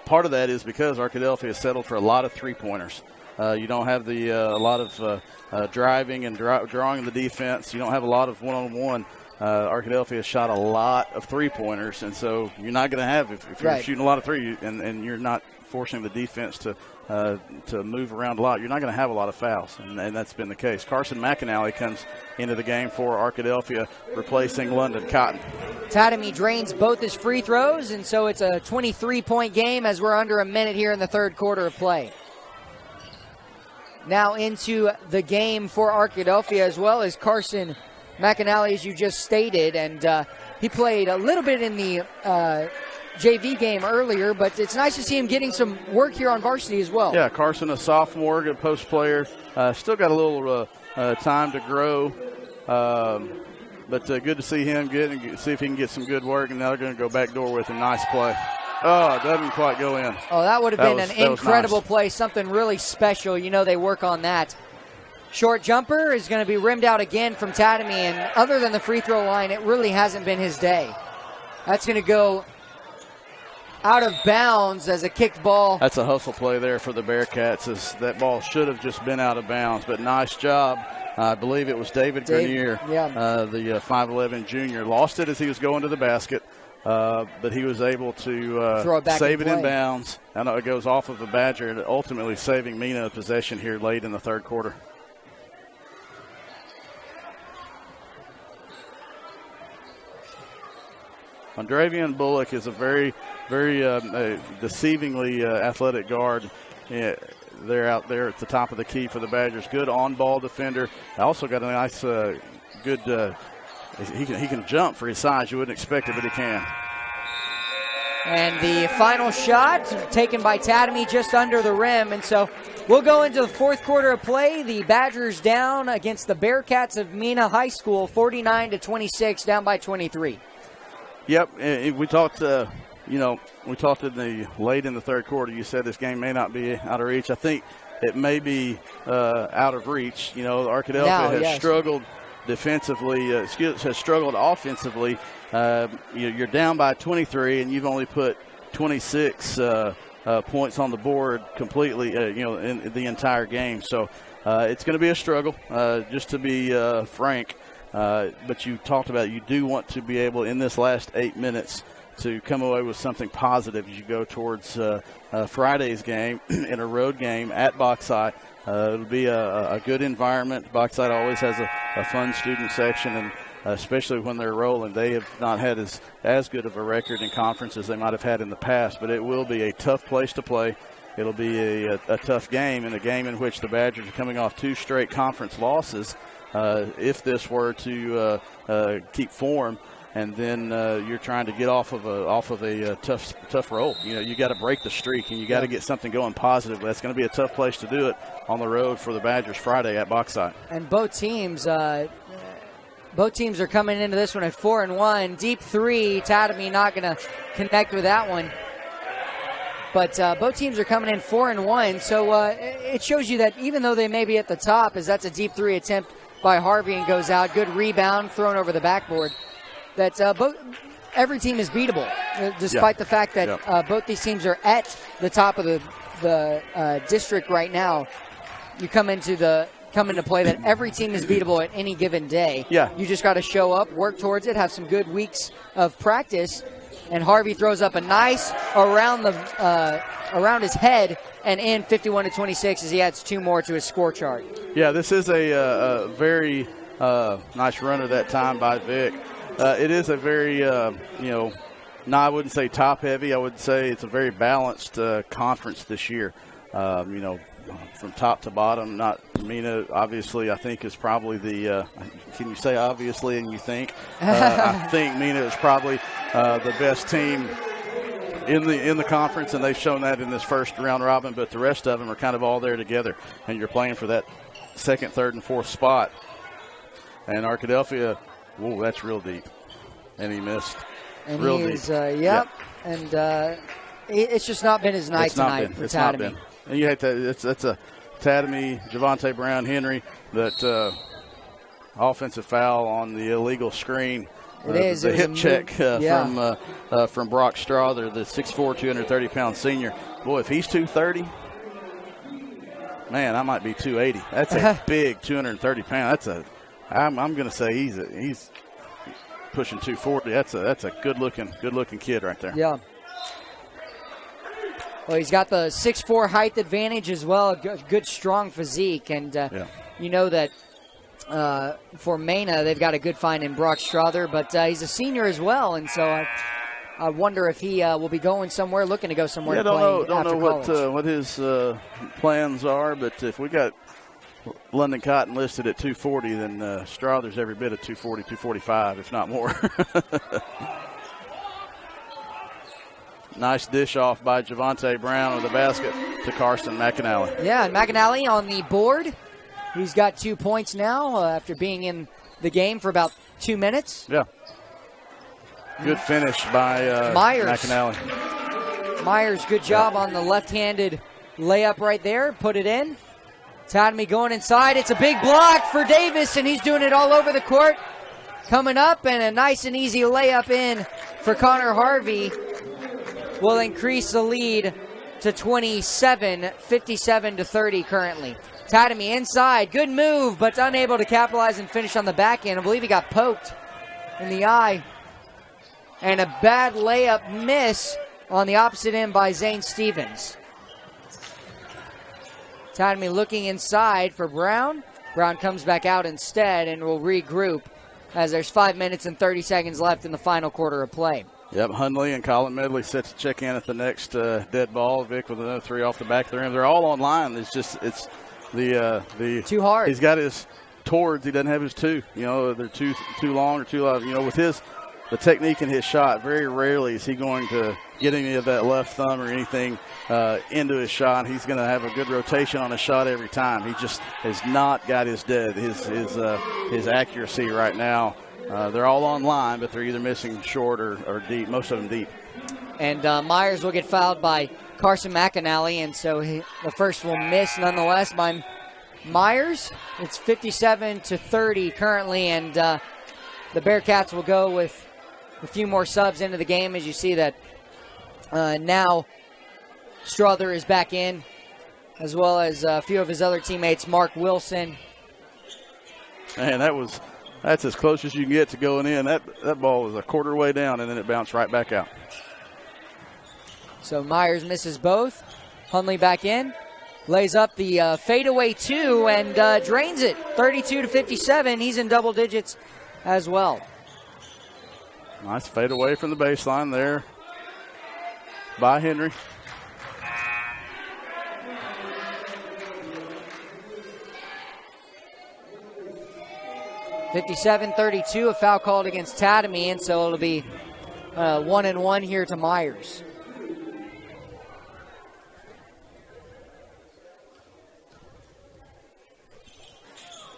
Part of that is because Arkadelphia has settled for a lot of three-pointers. You don't have a lot of driving and drawing the defense. You don't have a lot of one-on-one. Arkadelphia shot a lot of three-pointers, and so you're not going to have, if you're shooting a lot of three and you're not forcing the defense to move around a lot, you're not going to have a lot of fouls, and that's been the case. Carson McAnally comes into the game for Arkadelphia, replacing London Cotton. Tatamy drains both his free throws, and so it's a 23-point game as we're under a minute here in the third quarter of play. Now into the game for Arkadelphia, as well as Carson McAnally, as you just stated, and he played a little bit in the JV game earlier, but it's nice to see him getting some work here on varsity as well. Yeah, Carson, a sophomore, good post player. Still got a little time to grow, but good to see him see if he can get some good work, and now they're going to go back door with him. Nice play. Oh, it doesn't quite go in. Oh, that would have been an incredible play, something really special. They work on that. Short jumper is going to be rimmed out again from Tatamy, and other than the free throw line, it really hasn't been his day. That's going to go out of bounds as a kicked ball. That's a hustle play there for the Bearcats. That ball should have just been out of bounds, but nice job. I believe it was David Grenier, the 5'11 junior. Lost it as he was going to the basket, but he was able to save it in bounds. I know it goes off of a Badger, and ultimately saving Mena a possession here late in the third quarter. Andravian Bullock is a very, very deceivingly athletic guard. They're out there at the top of the key for the Badgers. Good on-ball defender. Also got a nice, good. He can jump for his size. You wouldn't expect it, but he can. And the final shot taken by Tatamy just under the rim. And so we'll go into the fourth quarter of play. The Badgers down against the Bearcats of Mena High School, 49-26, down by 23. Yep, we talked, we talked late in the third quarter. You said this game may not be out of reach. I think it may be out of reach. Arkadelphia has struggled defensively, has struggled offensively. You're down by 23, and you've only put 26 points on the board completely, in the entire game. So it's going to be a struggle, just to be frank. But you talked about you do want to be able, in this last 8 minutes, to come away with something positive as you go towards Friday's game in a road game at Bauxite. It'll be a good environment. Bauxite always has a fun student section, and especially when they're rolling. They have not had as good of a record in conference as they might have had in the past, but it will be a tough place to play. It'll be a tough game, and a game in which the Badgers are coming off 2 straight conference losses. If this were to keep form, and then you're trying to get off of a tough roll. You got to break the streak, and you got to get something going positive. That's going to be a tough place to do it on the road for the Badgers Friday at Bauxite. And both teams are coming into this one at 4-1. Deep three, Tatamy not going to connect with that one. But both teams are coming in 4-1, so it shows you that even though they may be at the top, as that's a deep three attempt by Harvey and goes out, good rebound thrown over the backboard. That every team is beatable, despite the fact that both these teams are at the top of the district right now. You come into play that every team is beatable at any given day. Yeah. You just got to show up, work towards it, have some good weeks of practice. And Harvey throws up a nice around his head and in 51-26 as he adds 2 more to his score chart. Yeah, this is a very nice runner that time by Vic. It is a very, I wouldn't say top heavy. I would say it's a very balanced conference this year. From top to bottom. Not Mena, obviously, I think is probably the. Can you say obviously and you think? I think Mena is probably the best team in the conference, and they've shown that in this first round robin. But the rest of them are kind of all there together, and you're playing for that second, third, and fourth spot. And Arkadelphia, whoa, that's real deep, and he missed. And real he is, deep. yep. And it's just not been his night tonight for Tatamy. And you have to. That's a Tatamy, Javante Brown, Henry. That offensive foul on the illegal screen. It is. The hip check from Brock Strother, the 6'4", 230-pound senior. Boy, if he's 230, man, I might be 280. That's a big 230-pound. I'm going to say he's pushing 240. That's a good looking kid right there. Yeah. Well, he's got the 6'4" height advantage as well, a good strong physique. And you know that for Mena, they've got a good find in Brock Strother, but he's a senior as well. And so I wonder if he will be going somewwer, looking to go somewhere to play don't know what his plans are, but if we got London Cotton listed at 240, then Strother's every bit of 240, 245, if not more. Nice dish off by Javante Brown with the basket to Carson McAnally. Yeah, and McAnally on the board. He's got 2 points now after being in the game for about 2 minutes. Yeah. Good finish by Myers. McAnally. Myers, good job on the left-handed layup right there. Put it in. Tatamy going inside. It's a big block for Davis, and he's doing it all over the court. Coming up, and a nice and easy layup in for Connor Harvey. Will increase the lead to 27, 57-30 currently. Tatamy inside, good move, but unable to capitalize and finish on the back end. I believe he got poked in the eye. And a bad layup miss on the opposite end by Zane Stevens. Tatamy looking inside for Brown. Brown comes back out instead and will regroup as there's 5 minutes and 30 seconds left in the final quarter of play. Yep, Hundley and Colin Medley set to check in at the next dead ball. Vic with another 3 off the back of the rim. They're all online. It's the too hard. He's got his towards. He doesn't have his 2. They're too long or too loud. With the technique in his shot, very rarely is he going to get any of that left thumb or anything into his shot. He's going to have a good rotation on his shot every time. He just has not got his accuracy right now. They're all on line, but they're either missing short or deep, most of them deep. And Myers will get fouled by Carson McAnally, and so the first will miss nonetheless by Myers. It's 57-30 currently, and the Bearcats will go with a few more subs into the game. As you see that now Strother is back in, as well as a few of his other teammates, Mark Wilson. Man, that's as close as you can get to going in. That ball was a quarter way down, and then it bounced right back out. So Myers misses both. Hundley back in. Lays up the fadeaway two and drains it. 32-57. He's in double digits as well. Nice fadeaway from the baseline there by Henry. (57-32), a foul called against Tatamy, and so it'll be 1-1 here to Myers.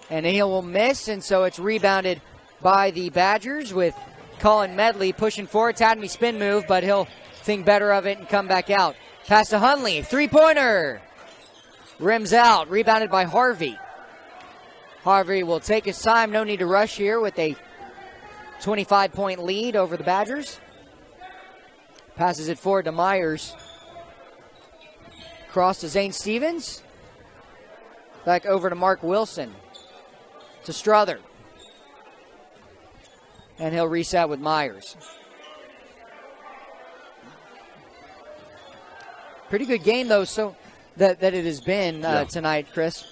And he will miss, and so it's rebounded by the Badgers with Colin Medley pushing forward. Tatamy spin move, but he'll think better of it and come back out. Pass to Hundley, three-pointer. Rims out, rebounded by Harvey. Harvey will take his time, no need to rush here with a 25-point lead over the Badgers. Passes it forward to Myers. Cross to Zane Stevens. Back over to Mark Wilson. To Strother. And he'll reset with Myers. Pretty good game, though, so that it has been tonight, Chris.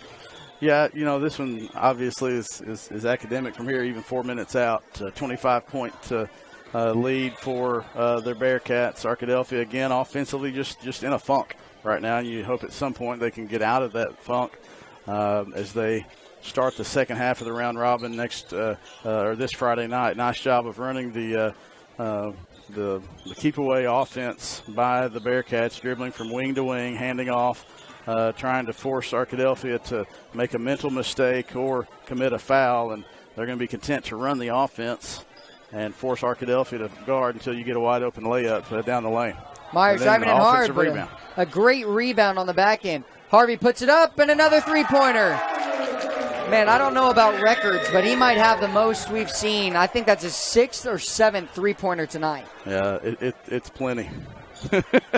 Yeah, this one obviously is academic from here, even 4 minutes out. 25-point lead for their Bearcats. Arkadelphia, again, offensively just in a funk right now, and you hope at some point they can get out of that funk as they start the second half of the round robin this Friday night. Nice job of running the keep away offense by the Bearcats, dribbling from wing to wing, handing off, trying to force Arkadelphia to make a mental mistake or commit a foul, and they're going to be content to run the offense and force Arkadelphia to guard until you get a wide open layup down the lane. Myers driving in hard, but a great rebound on the back end. Harvey puts it up, and another three-pointer. Man, I don't know about records, but he might have the most we've seen. I think that's his 6th or 7th three-pointer tonight. Yeah, it's plenty.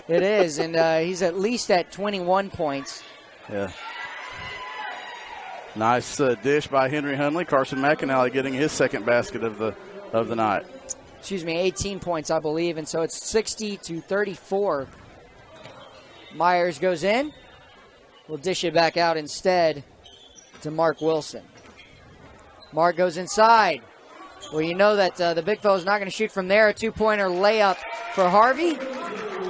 It is, and he's at least at 21 points. Yeah. Nice dish by Henry Hundley. Carson McAnally getting his second basket of the night. 18 points, I believe, and so it's 60-34. Myers goes in. We'll dish it back out instead to Mark Wilson. Mark goes inside. Well, you know that the big fella's not going to shoot from there. A two-pointer layup for Harvey.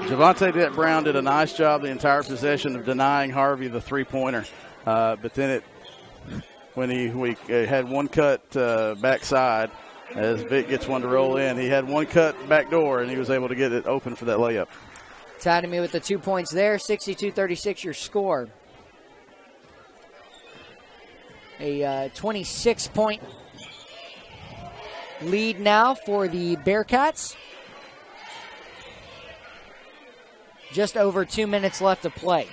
Javante Brown did a nice job the entire possession of denying Harvey the three-pointer. But then we had one cut backside as Vic gets one to roll in. He had one cut back door, and he was able to get it open for that layup. Tatamy with the 2 points there. 62-36 your score. A 26-point lead now for the Bearcats. Just over 2 minutes left to play.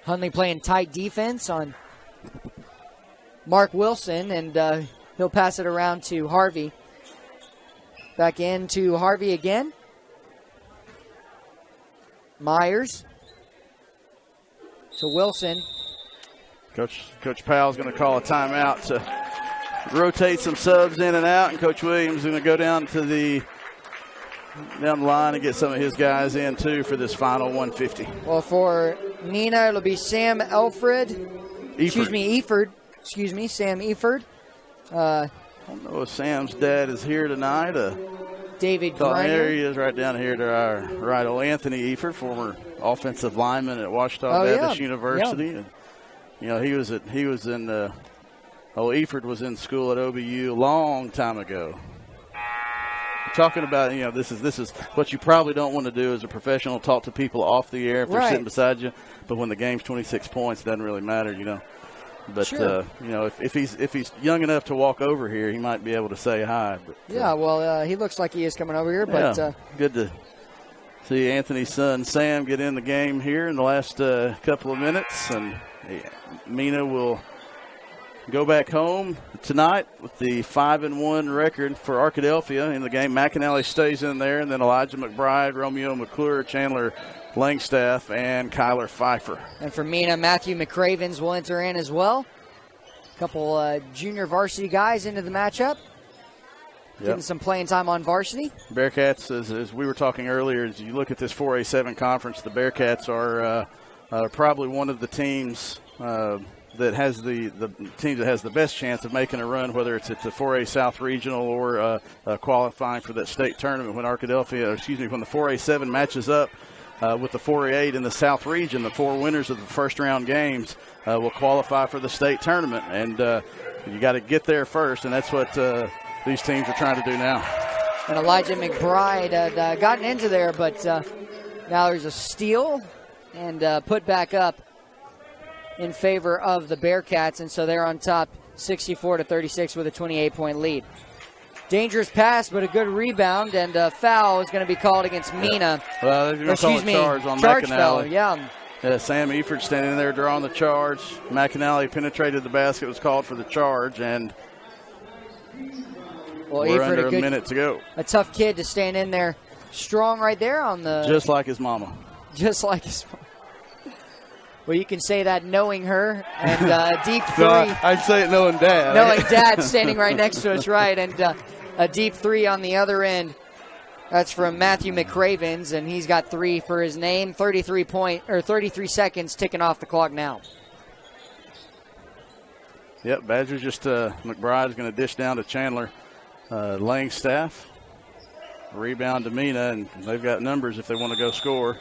Hundley playing tight defense on Mark Wilson, and he'll pass it around to Harvey. Back into Harvey again. Myers. To Wilson. Coach Powell's going to call a timeout to rotate some subs in and out, and Coach Williams is going to go down the line and get some of his guys in too for this final 150. Well, for Mena, it'll be Sam Eford. Sam Eford. I don't know if Sam's dad is here tonight. David Griner. There he is, right down here to our right. Anthony Eford, former offensive lineman at Ouachita Baptist University. Yeah. And, Eford was in school at OBU a long time ago. talking about, this is what you probably don't want to do as a professional, talk to people off the air if they're sitting beside you. But when the game's 26 points, it doesn't really matter, But sure. if he's young enough to walk over here, he might be able to say hi. But, he looks like he is coming over here. But good to see Anthony's son Sam get in the game here in the last couple of minutes, and Mena will go back home tonight with the 5-1 record for Arkadelphia in the game. McAnally stays in there, and then Elijah McBride, Romeo McClure, Chandler Langstaff, and Kyler Pfeiffer. And for Mena, Matthew McCravens will enter in as well. A couple junior varsity guys into the matchup. Getting some playing time on varsity. Bearcats, as we were talking earlier, as you look at this 4A7 conference, the Bearcats are probably one of the teams that has the team that has the best chance of making a run, whether it's at the 4A South Regional or qualifying for that state tournament when when the 4A7 matches up with the 4A8 in the South Region. The 4 winners of the first round games will qualify for the state tournament, and you got to get there first, and that's what these teams are trying to do now. And Elijah McBride had gotten into there, but now there's a steal and put back up in favor of the Bearcats, and so they're on top 64-36 with a 28-point lead. Dangerous pass, but a good rebound, and a foul is going to be called against Mena. Well, they're going to call a charge on charge McAnally. Foul, Sam Eford standing there drawing the charge. McAnally penetrated the basket, was called for the charge, and we're under a minute to go. A tough kid to stand in there strong right there on the... Just like his mama. Just like his mama. Well, you can say that knowing her, and deep three. No, I'd say it knowing Dad. Knowing Dad standing right next to us, right, and a deep three on the other end. That's from Matthew McCravens, and he's got 3 for his name. 33 seconds ticking off the clock now. Yep, Badgers just McBride's going to dish down to Chandler Langstaff. Rebound to Mena, and they've got numbers if they want to go score.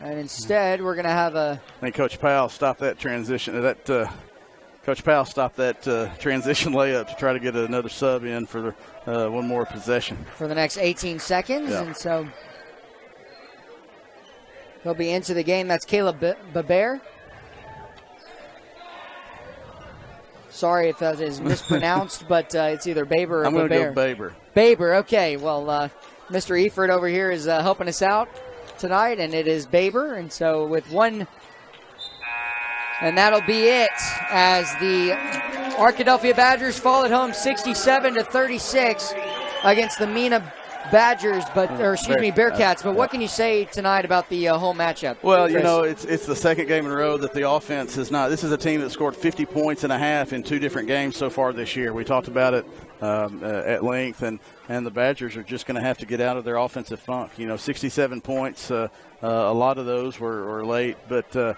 And instead, we're going to have I think Coach Powell stopped that transition. Coach Powell stopped that transition layup to try to get another sub in for one more possession. For the next 18 seconds, yeah. And so he'll be into the game. That's Caleb Baber. Sorry if that is mispronounced, but it's either Baber or I'm going to Baber. go Baber. Baber, okay. Well, Mr. Eford over here is helping us out tonight, and it is Baber. And so with one, and that'll be it as the Arkadelphia Badgers fall at home 67-36 against the Mena Badgers, Bearcats. But what can you say tonight about the whole matchup? Well, Chris? it's the second game in a row that the offense has not. This is a team that scored 50 points and a half in 2 different games so far this year. We talked about it at length, and the Badgers are just going to have to get out of their offensive funk. 67 points. A lot of those were late, but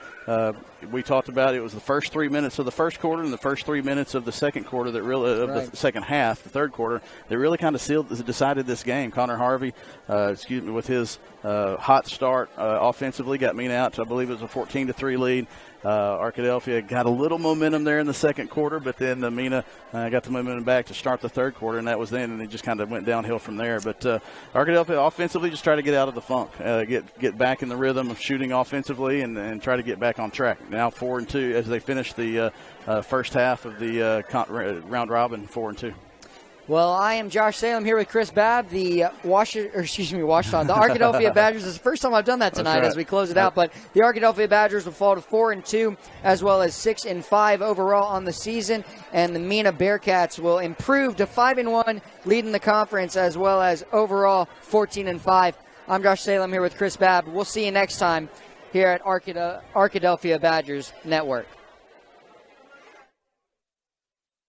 we talked about it was the first 3 minutes of the first quarter and the first 3 minutes of the second quarter that really the second half, the third quarter, that really kind of decided this game. Connor Harvey, with his hot start offensively, got Mena out to, I believe it was a 14-3 lead. Arkadelphia got a little momentum there in the second quarter, but then Mena got the momentum back to start the third quarter, and that was then, and it just kind of went downhill from there. But Arkadelphia offensively just try to get out of the funk, get back in the rhythm of shooting offensively, and try to get back on track. Now 4-2 as they finish the first half of the round robin, 4-2. Well, I am Josh Salem here with Chris Babb, the Washington, the Arkadelphia Badgers. It's the first time I've done that tonight as we close it out. But the Arkadelphia Badgers will fall to 4-2, as well as 6-5 overall on the season. And the Mena Bearcats will improve to 5-1, leading the conference, as well as overall 14-5. I'm Josh Salem here with Chris Babb. We'll see you next time here at Arkadelphia Badgers Network.